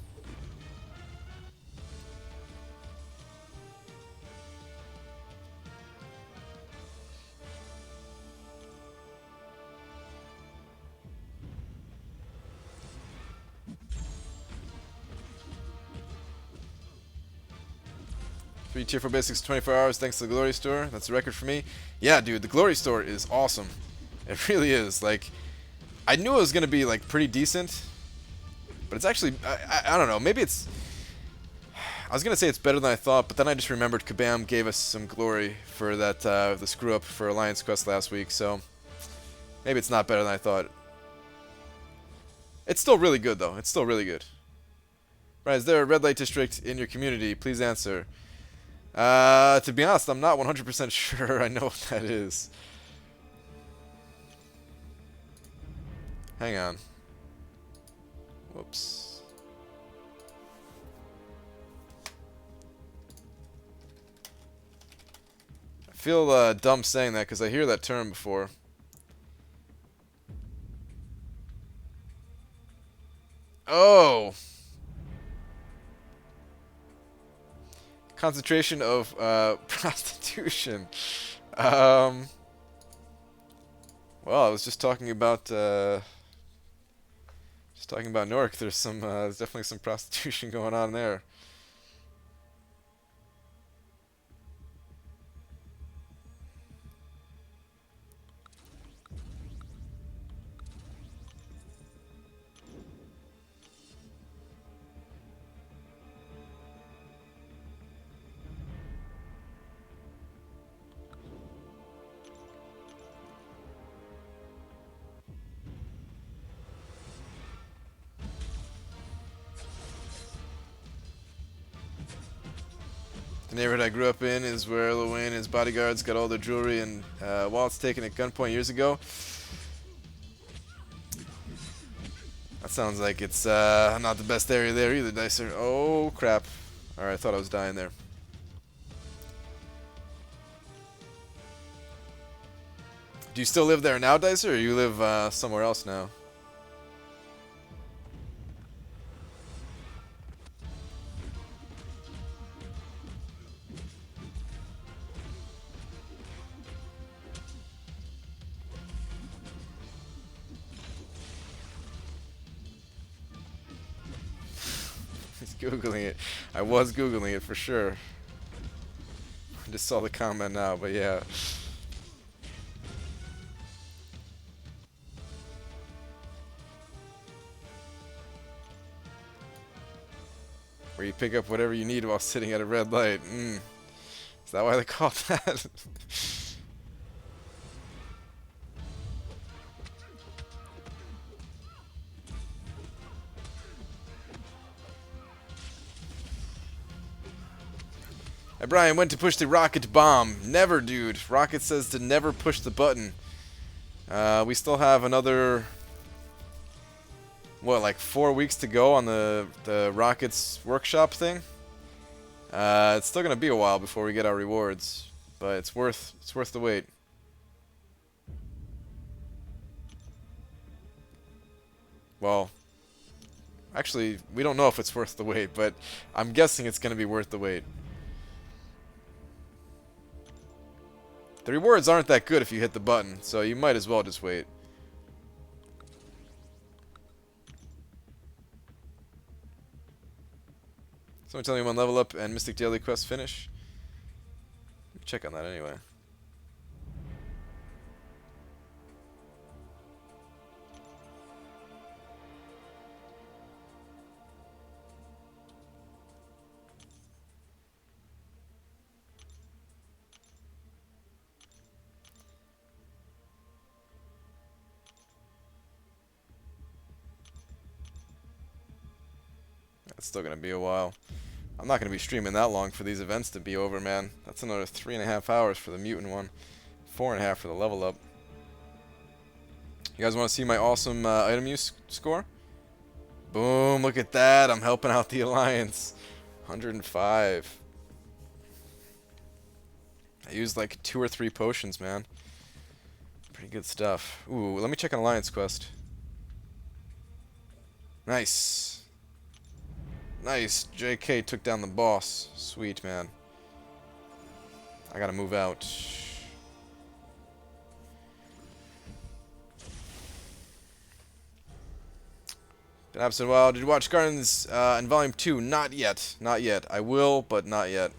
Free tier 4 basics 24 hours thanks to the Glory Store. That's a record for me. Yeah, dude, the Glory Store is awesome. It really is. Like, I knew it was going to be, like, pretty decent. But it's actually, I don't know, maybe it's... I was going to say it's better than I thought, but then I just remembered Kabam gave us some glory for that, the screw-up for Alliance Quest last week, so... Maybe it's not better than I thought. It's still really good, though. It's still really good. Right, is there a red light district in your community? Please answer. To be honest, I'm not 100% sure I know what that is. Hang on. Whoops. I feel dumb saying that because I hear that term before. Oh! Concentration of prostitution. Well, I was just talking about Newark. There's definitely some prostitution going on there. The neighborhood I grew up in is where Lil Wayne and his bodyguards got all their jewelry and wallets taken at gunpoint years ago. That sounds like it's not the best area there either, Dicer. Oh, crap. Alright, I thought I was dying there. Do you still live there now, Dicer, or you live somewhere else now? He's Googling it. I was Googling it for sure. I just saw the comment now, but yeah. Where you pick up whatever you need while sitting at a red light. Is that why they call it that? Hey Brian, when to push the rocket bomb? Never, dude. Rocket says to never push the button. We still have another, what, like 4 weeks to go on the Rockets workshop thing. It's still gonna be a while before we get our rewards, but it's worth the wait. Well, actually, we don't know if it's worth the wait, but I'm guessing it's gonna be worth the wait. The rewards aren't that good if you hit the button, so you might as well just wait. Someone tell me when level up and Mystic Daily Quest finish. Check on that anyway. It's still gonna be a while. I'm not gonna be streaming that long for these events to be over, man. That's another 3.5 hours for the mutant one, 4.5 for the level up. You guys want to see my awesome item use score? Boom! Look at that. I'm helping out the alliance. 105. I used like 2 or 3 potions, man. Pretty good stuff. Ooh, let me check an alliance quest. Nice. Nice. JK took down the boss. Sweet, man. I gotta move out. Been absent a while. Did you watch Gardens in Volume 2? Not yet. Not yet. I will, but not yet.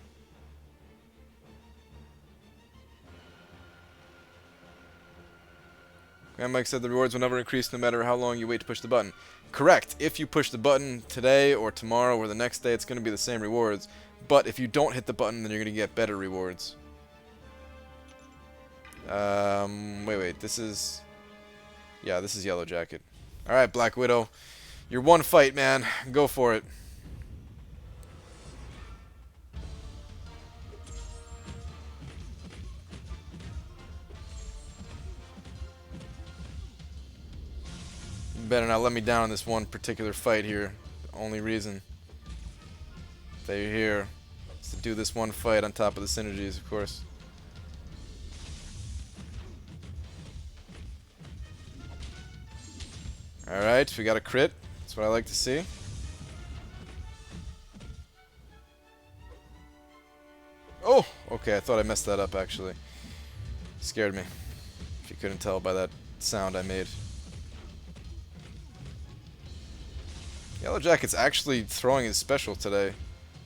And Mike said the rewards will never increase no matter how long you wait to push the button. Correct. If you push the button today or tomorrow or the next day, it's going to be the same rewards. But if you don't hit the button, then you're going to get better rewards. Wait. This is... Yeah, this is Yellow Jacket. Alright, Black Widow. Your one fight, man. Go for it. You better not let me down in this one particular fight here. The only reason that you're here is to do this one fight on top of the synergies, of course. Alright, we got a crit. That's what I like to see. Oh! Okay, I thought I messed that up, actually. Scared me. If you couldn't tell by that sound I made. Yellow Jacket's actually throwing his special today.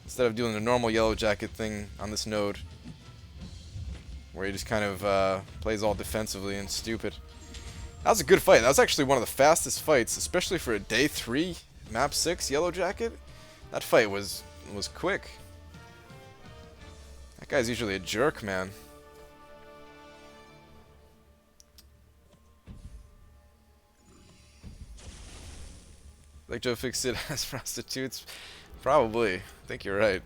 Instead of doing the normal Yellow Jacket thing on this node. Where he just kind of plays all defensively and stupid. That was a good fight. That was actually one of the fastest fights, especially for a day 3, map 6 Yellow Jacket. That fight was quick. That guy's usually a jerk, man. Like Joe Fix it as prostitutes? Probably. I think you're right.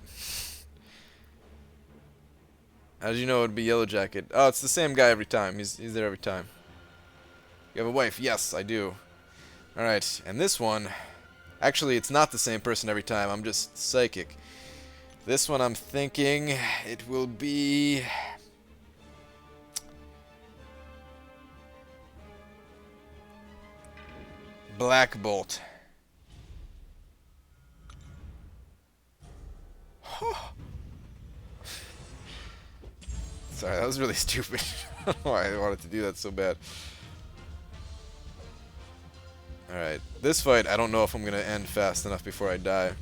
How did you know it would be Yellow Jacket? Oh, it's the same guy every time. He's there every time. You have a wife? Yes, I do. Alright, and this one... Actually, it's not the same person every time. I'm just psychic. This one I'm thinking it will be... Black Bolt. Sorry, that was really stupid. I don't know why I wanted to do that so bad. Alright, this fight, I don't know if I'm going to end fast enough before I die.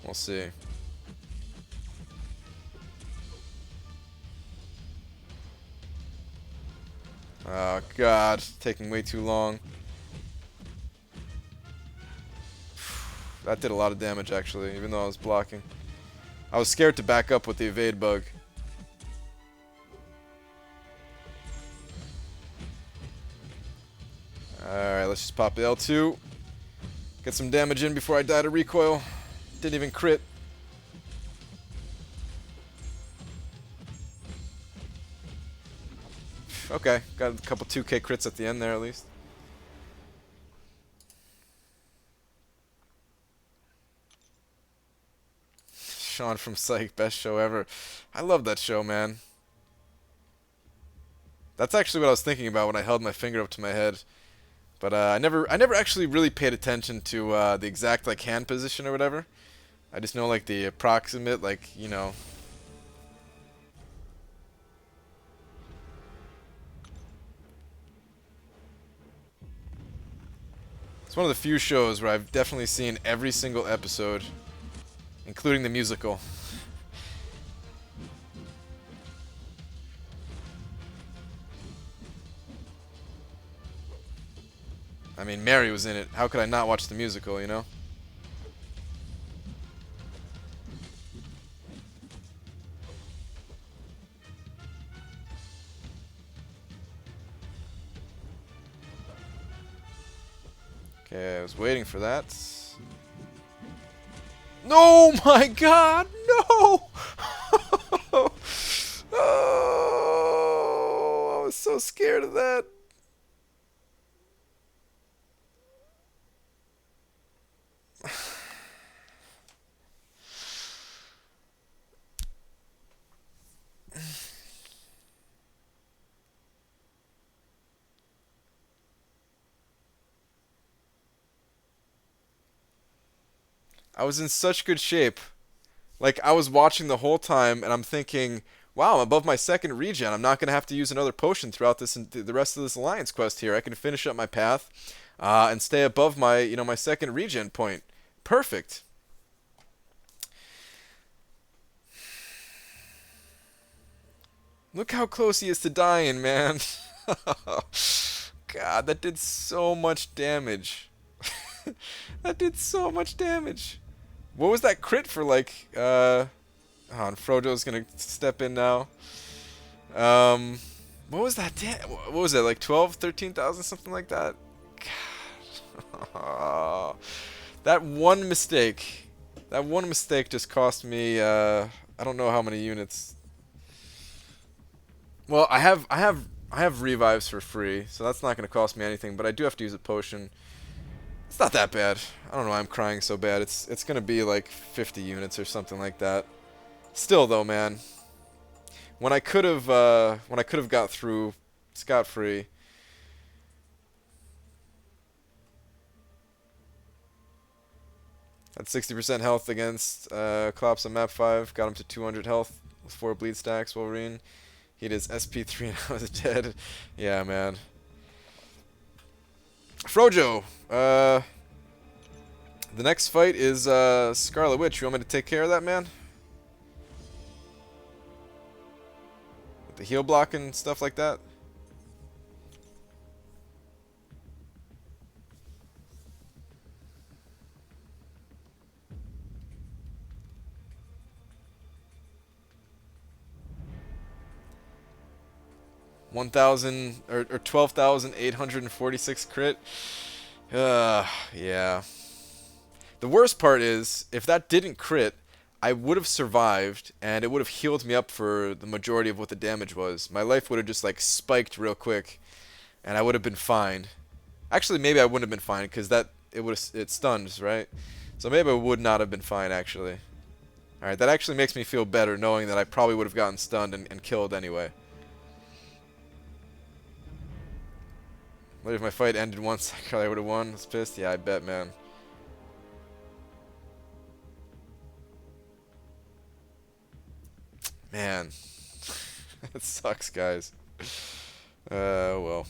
We'll see. Oh god, taking way too long. That did a lot of damage actually, even though I was blocking. I was scared to back up with the evade bug. Alright, let's just pop the L2. Get some damage in before I die to recoil. Didn't even crit. Okay, got a couple 2k crits at the end there at least. Sean from Psych, best show ever. I love that show, man. That's actually what I was thinking about when I held my finger up to my head. But I never actually really paid attention to the exact like hand position or whatever. I just know like the approximate, like, you know. It's one of the few shows where I've definitely seen every single episode, including the musical. I mean, Mary was in it. How could I not watch the musical, you know? Okay, I was waiting for that. No, my God, no! Oh, I was so scared of that. I was in such good shape. Like, I was watching the whole time, and I'm thinking, wow, I'm above my second regen. I'm not going to have to use another potion throughout this the rest of this alliance quest here. I can finish up my path and stay above my, you know, my second regen point. Perfect. Look how close he is to dying, man. God, that did so much damage. That did so much damage. What was that crit for, like, oh, and Frodo's gonna step in now. What was that? What was that, like 12, 13,000, something like that? God. That one mistake just cost me, I don't know how many units. Well, I have revives for free, so that's not gonna cost me anything, but I do have to use a potion. It's not that bad. I don't know why I'm crying so bad. It's gonna be like 50 units or something like that. Still though, man. When I could have got through scot-free. Had 60% health against Klops on map 5. Got him to 200 health with 4 bleed stacks. Wolverine. He did SP3 and I was dead. Yeah, man. Frojo, the next fight is Scarlet Witch. You want me to take care of that, man? With the heal block and stuff like that? or 12,846 crit. Yeah. The worst part is, if that didn't crit, I would have survived, and it would have healed me up for the majority of what the damage was. My life would have just like spiked real quick, and I would have been fine. Actually, maybe I wouldn't have been fine because it stuns, right? So maybe I would not have been fine actually. All right, that actually makes me feel better knowing that I probably would have gotten stunned and killed anyway. What if my fight ended once? I probably would have won. I was pissed. Yeah, I bet, man. Man, that sucks, guys. Well.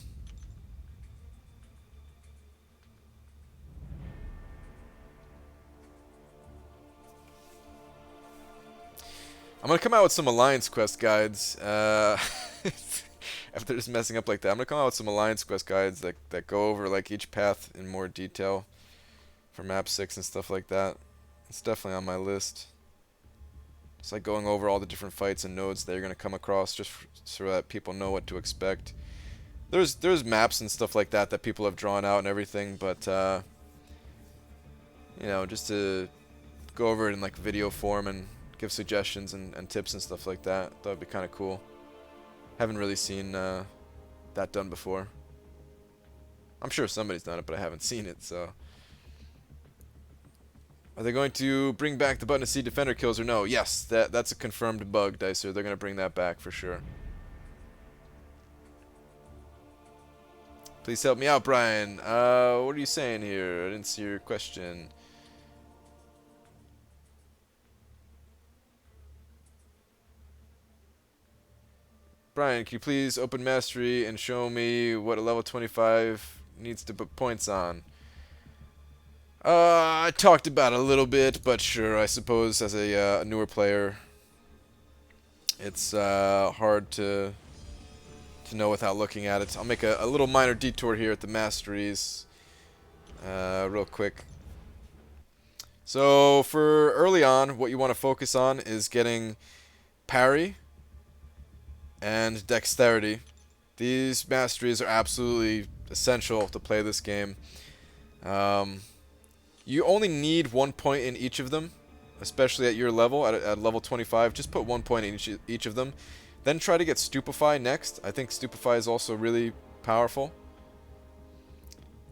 I'm gonna come out with some Alliance Quest guides. After just messing up like that, I'm gonna come out with some Alliance Quest guides that go over like each path in more detail for map 6 and stuff like that. It's definitely on my list. It's like going over all the different fights and nodes that you're gonna come across, just so that people know what to expect. There's maps and stuff like that that people have drawn out and everything, but you know, just to go over it in like video form and give suggestions and tips and stuff like that. That would be kind of cool. Haven't really seen that done before. I'm sure somebody's done it, but I haven't seen it, so. Are they going to bring back the button to see defender kills or no? Yes, that's a confirmed bug, Dicer. They're going to bring that back for sure. Please help me out, Brian. What are you saying here? I didn't see your question. Brian, can you please open Mastery and show me what a level 25 needs to put points on? I talked about it a little bit, but sure, I suppose as a newer player, it's hard to know without looking at it. I'll make a little minor detour here at the Masteries real quick. So for early on, what you want to focus on is getting parry and dexterity. These masteries are absolutely essential to play this game. You only need 1 point in each of them, especially at your level, at level 25. Just put 1 point in each of them. Then try to get Stupefy next. I think Stupefy is also really powerful.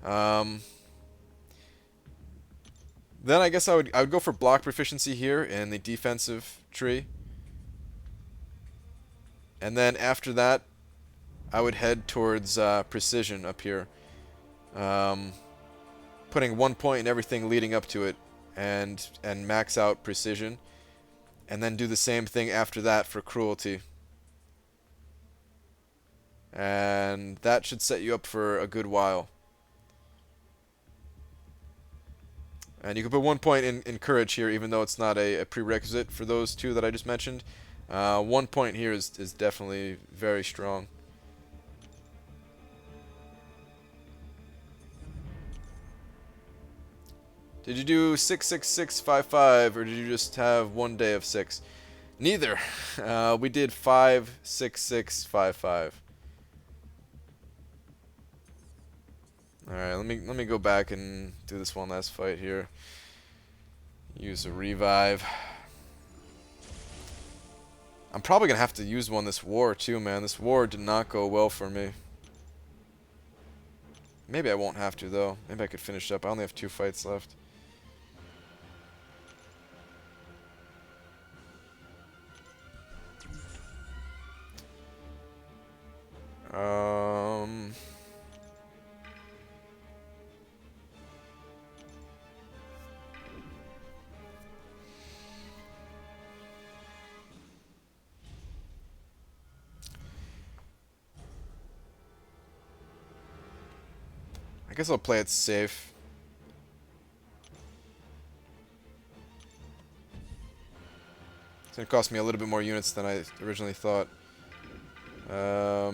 Then I guess I would go for block proficiency here in the defensive tree. And then after that, I would head towards precision up here. Putting 1 point in everything leading up to it, and max out precision. And then do the same thing after that for cruelty. And that should set you up for a good while. And you can put 1 point in courage here, even though it's not a prerequisite for those two that I just mentioned. 1 point here is definitely very strong. Did you do 66655 or did you just have 1 day of 6? Neither. We did 56655. All right, let me go back and do this one last fight here. Use a revive. I'm probably gonna have to use one this war too, man. This war did not go well for me. Maybe I won't have to though. Maybe I could finish up. I only have 2 fights left. I guess I'll play it safe. It's gonna cost me a little bit more units than I originally thought. Yeah,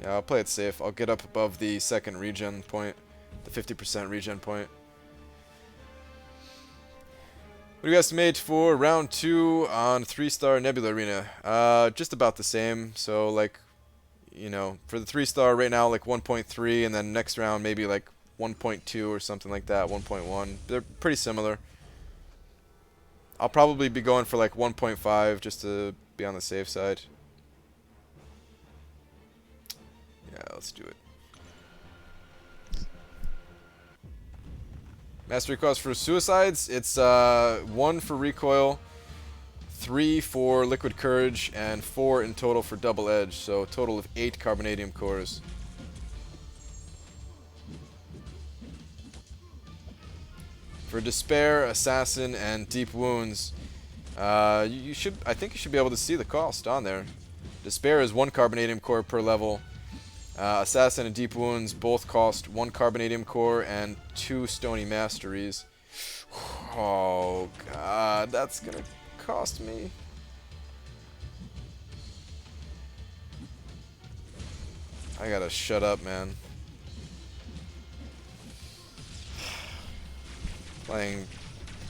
I'll play it safe. I'll get up above the second regen point, the 50% regen point. What do you estimate for round 2 on 3-star Nebula Arena? Just about the same. So like, you know, for the 3-star right now, like 1.3, and then next round maybe like 1.2 or something like that, 1.1. They're pretty similar. I'll probably be going for like 1.5 just to be on the safe side. Yeah, let's do it. Mastery cost for suicides, it's 1 for recoil, 3 for liquid courage, and 4 in total for double edge, so a total of 8 carbonadium cores. For despair, assassin, and deep wounds, I think you should be able to see the cost on there. Despair is 1 carbonadium core per level. Assassin and Deep Wounds both cost 1 Carbonadium Core and 2 Stony Masteries. Oh god, that's gonna cost me. I gotta shut up, man. Playing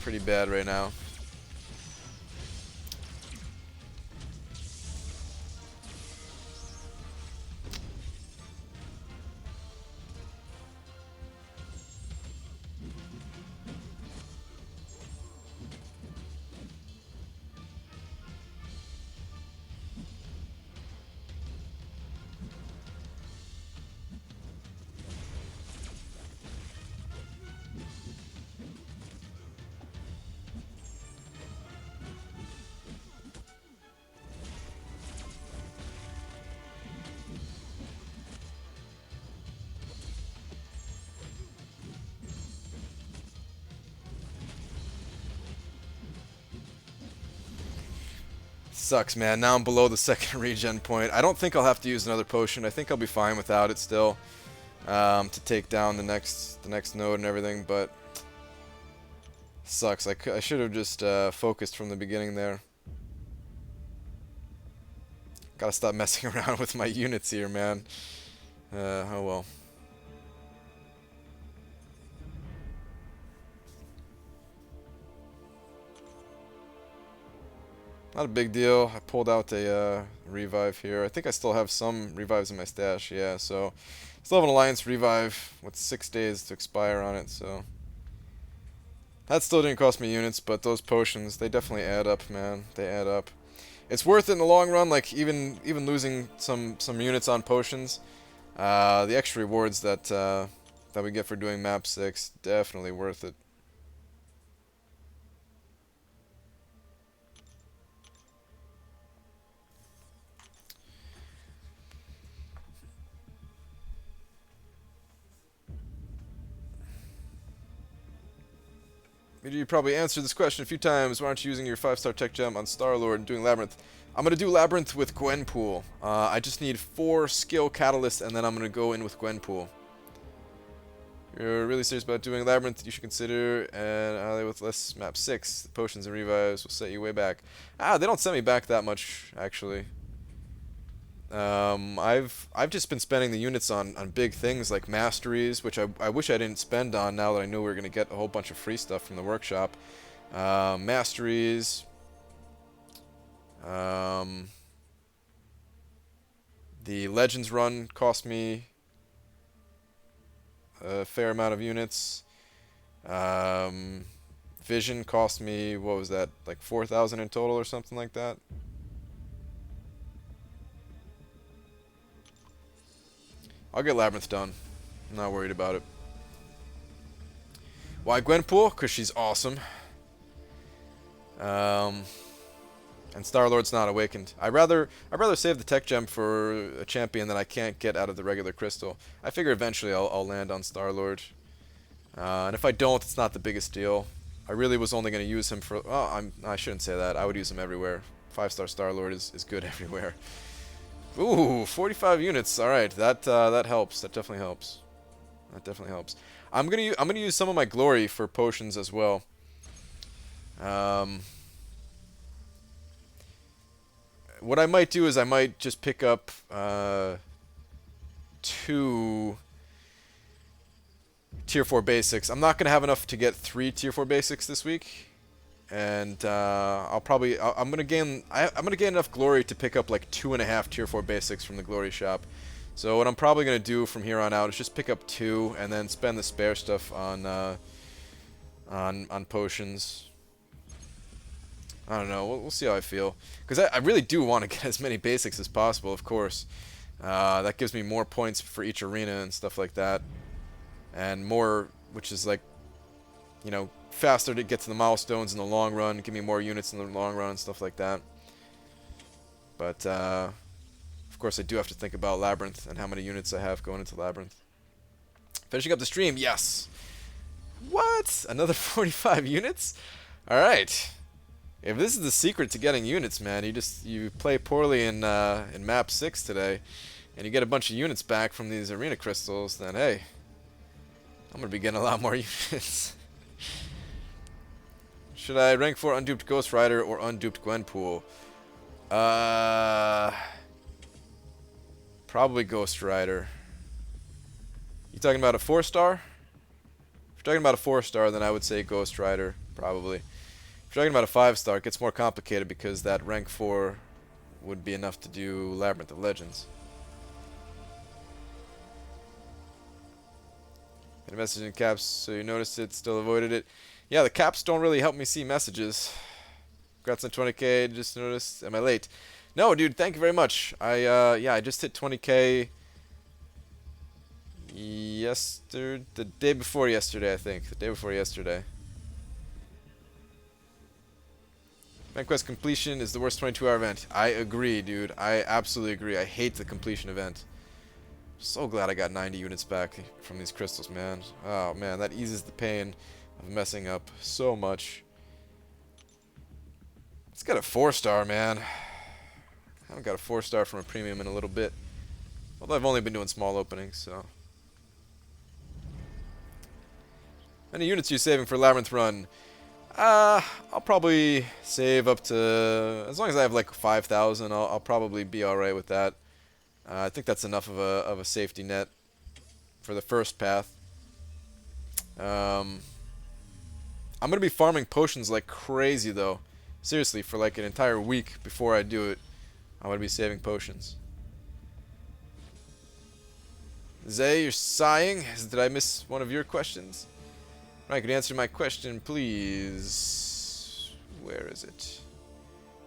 pretty bad right now. Sucks, man. Now I'm below the second regen point. I don't think I'll have to use another potion. I think I'll be fine without it still, to take down the next node and everything. But sucks. I should have just focused from the beginning there. Gotta stop messing around with my units here, man. Oh well. Not a big deal. I pulled out a revive here. I think I still have some revives in my stash, yeah, so still have an Alliance revive with 6 days to expire on it, so that still didn't cost me units, but those potions, they definitely add up, man. They add up. It's worth it in the long run, like even losing some units on potions. The extra rewards that we get for doing map 6, definitely worth it. You probably answered this question a few times. Why aren't you using your 5-star tech gem on Star-Lord and doing Labyrinth? I'm going to do Labyrinth with Gwenpool. I just need 4 skill catalysts, and then I'm going to go in with Gwenpool. If you're really serious about doing Labyrinth, you should consider an ally with less map 6. The potions and revives will set you way back. They don't set me back that much, actually. I've just been spending the units on big things like masteries, which I wish I didn't spend on now that I know we were going to get a whole bunch of free stuff from the workshop. Masteries. The Legends run cost me a fair amount of units. Vision cost me, what was that, like 4,000 in total or something like that. I'll get Labyrinth done. I'm not worried about it. Why Gwenpool? Because she's awesome. And Star-Lord's not awakened. I'd rather save the tech gem for a champion that I can't get out of the regular crystal. I figure eventually I'll land on Star-Lord. And if I don't, it's not the biggest deal. I really was only going to use him for... Oh, I shouldn't say that. I would use him everywhere. 5-star Star-Lord is good everywhere. Ooh, 45 units. All right, that helps. That definitely helps. That definitely helps. I'm gonna use some of my glory for potions as well. What I might do is I might just pick up 2 tier 4 basics. I'm not gonna have enough to get 3 tier 4 basics this week. And I'm gonna gain enough glory to pick up like 2.5 tier 4 basics from the glory shop. So what I'm probably going to do from here on out is just pick up 2 and then spend the spare stuff on potions. I don't know. We'll see how I feel. Because I really do want to get as many basics as possible, of course. That gives me more points for each arena and stuff like that. And more, which is like, you know, faster to get to the milestones in the long run, give me more units in the long run and stuff like that. But, of course, I do have to think about Labyrinth and how many units I have going into Labyrinth. Finishing up the stream, yes! What? Another 45 units? Alright. If this is the secret to getting units, man, you play poorly in map 6 today, and you get a bunch of units back from these arena crystals, then hey, I'm gonna be getting a lot more units. Should I rank for unduped Ghost Rider or unduped Gwenpool? Probably Ghost Rider. You talking about a 4-star? If you're talking about a 4-star, then I would say Ghost Rider, probably. If you're talking about a 5-star, it gets more complicated because that rank 4 would be enough to do Labyrinth of Legends. Get a message in caps, so you noticed it, still avoided it. Yeah, the caps don't really help me see messages. Congrats on 20k, just noticed. Am I late? No, dude, thank you very much. I just hit 20k yesterday, the day before yesterday, I think. The day before yesterday. Main quest completion is the worst 22-hour event. I agree, dude. I absolutely agree. I hate the completion event. So glad I got 90 units back from these crystals, man. Oh, man, that eases the pain of messing up so much. Let's get a 4-star, man. I haven't got a 4-star from a premium in a little bit. Although I've only been doing small openings, so. How many units are you saving for Labyrinth Run? I'll probably save up to, as long as I have like 5,000, I'll probably be alright with that. I think that's enough of a safety net for the first path. I'm gonna be farming potions like crazy though. Seriously, for like an entire week before I do it, I'm gonna be saving potions. Zay, you're sighing. Did I miss one of your questions? Right, could you answer my question, please? Where is it?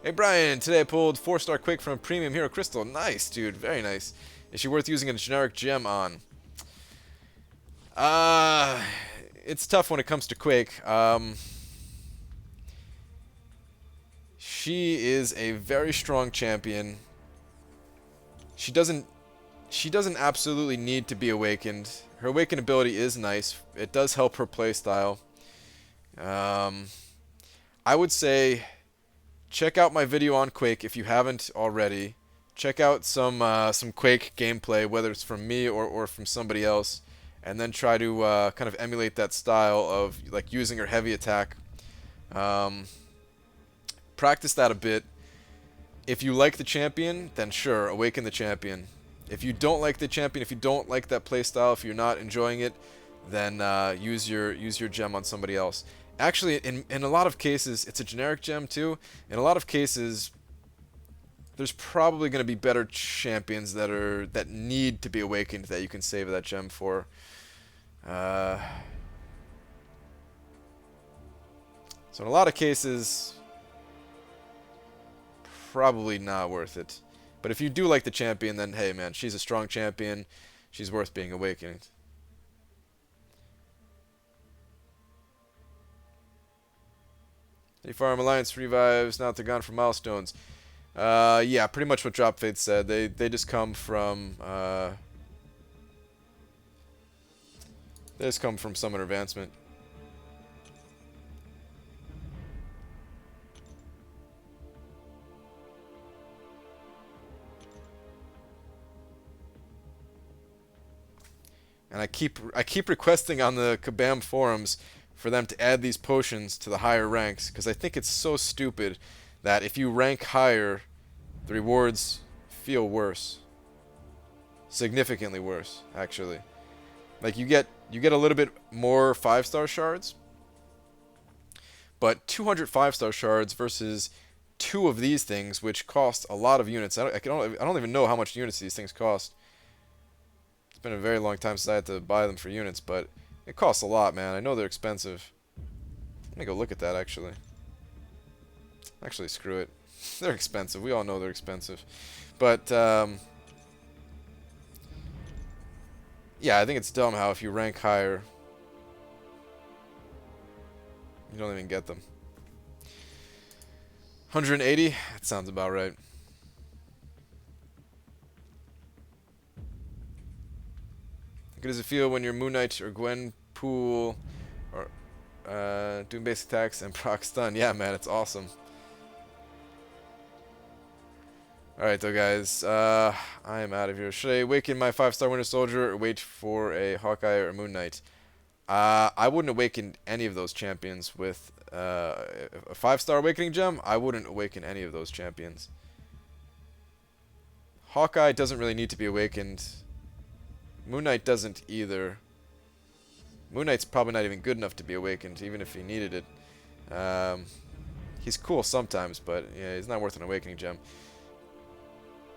Hey, Brian, today I pulled 4-star Quake from a premium hero crystal. Nice, dude. Very nice. Is she worth using a generic gem on? It's tough when it comes to Quake. She is a very strong champion. She doesn't absolutely need to be awakened. Her awakened ability is nice. It does help her playstyle. I would say check out my video on Quake if you haven't already. Check out some Quake gameplay, whether it's from me or from somebody else, and then try to kind of emulate that style of like using her heavy attack. Practice that a bit. If you like the champion, then sure, awaken the champion. If you don't like the champion, if you don't like that playstyle, if you're not enjoying it, then use your gem on somebody else. Actually, in a lot of cases, it's a generic gem too. In a lot of cases, there's probably going to be better champions that need to be awakened that you can save that gem for. So in a lot of cases, probably not worth it. But if you do like the champion, then hey man, she's a strong champion. She's worth being awakened. Any Farm Alliance revives now that they're gone from milestones. Yeah, pretty much what Drop Fate said. They just come from Summon Advancement. And I keep requesting on the Kabam forums for them to add these potions to the higher ranks, because I think it's so stupid that if you rank higher, the rewards feel worse. Significantly worse, actually. Like you get a little bit more 5-star shards, but 200 5-star shards versus 2 of these things, which cost a lot of units. I don't even know how much units these things cost. been a very long time since I had to buy them for units, but it costs a lot, man. I know they're expensive. Let me go look at that, actually. Actually, screw it. They're expensive. We all know they're expensive. But, yeah, I think it's dumb how if you rank higher, you don't even get them. 180? That sounds about right. How good does it feel when your Moon Knight or Gwen pool are doing basic attacks and proc stun? Yeah, man, it's awesome. Alright, though, guys. I am out of here. Should I awaken my 5-star Winter Soldier or wait for a Hawkeye or a Moon Knight? I wouldn't awaken any of those champions with a 5-star Awakening Gem. I wouldn't awaken any of those champions. Hawkeye doesn't really need to be awakened. Moon Knight doesn't either. Moon Knight's probably not even good enough to be awakened, even if he needed it. He's cool sometimes, but yeah, he's not worth an Awakening Gem.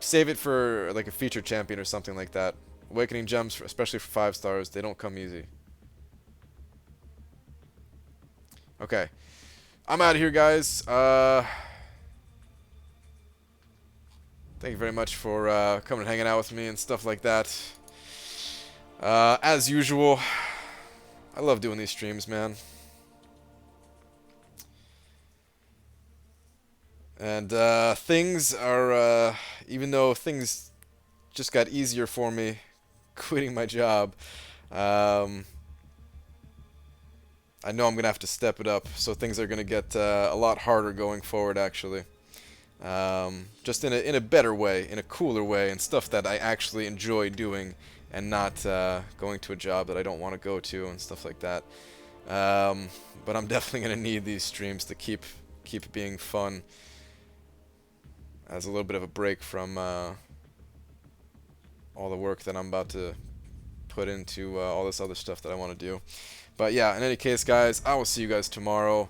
Save it for like a featured champion or something like that. Awakening Gems, especially for 5 stars, they don't come easy. Okay. I'm out of here, guys. Thank you very much for coming and hanging out with me and stuff like that. As usual, I love doing these streams, man. And things are, even though things just got easier for me quitting my job, I know I'm going to have to step it up, so things are going to get a lot harder going forward, actually. Just in a better way, in a cooler way, and stuff that I actually enjoy doing, and not going to a job that I don't want to go to, and stuff like that. But I'm definitely going to need these streams to keep being fun, as a little bit of a break from all the work that I'm about to put into all this other stuff that I want to do. But yeah, in any case, guys, I will see you guys tomorrow.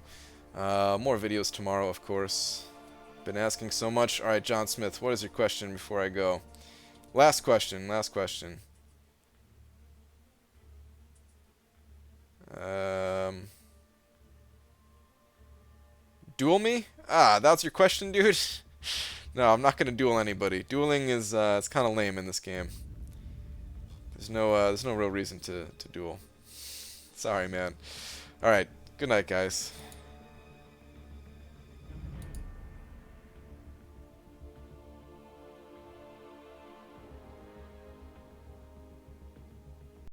More videos tomorrow, of course. Been asking so much. Alright, John Smith, what is your question before I go? Last question, last question. Duel me? Ah, that's your question, dude? No, I'm not gonna duel anybody. Dueling is it's kind of lame in this game. There's no real reason to duel. Sorry, man. All right. Good night, guys.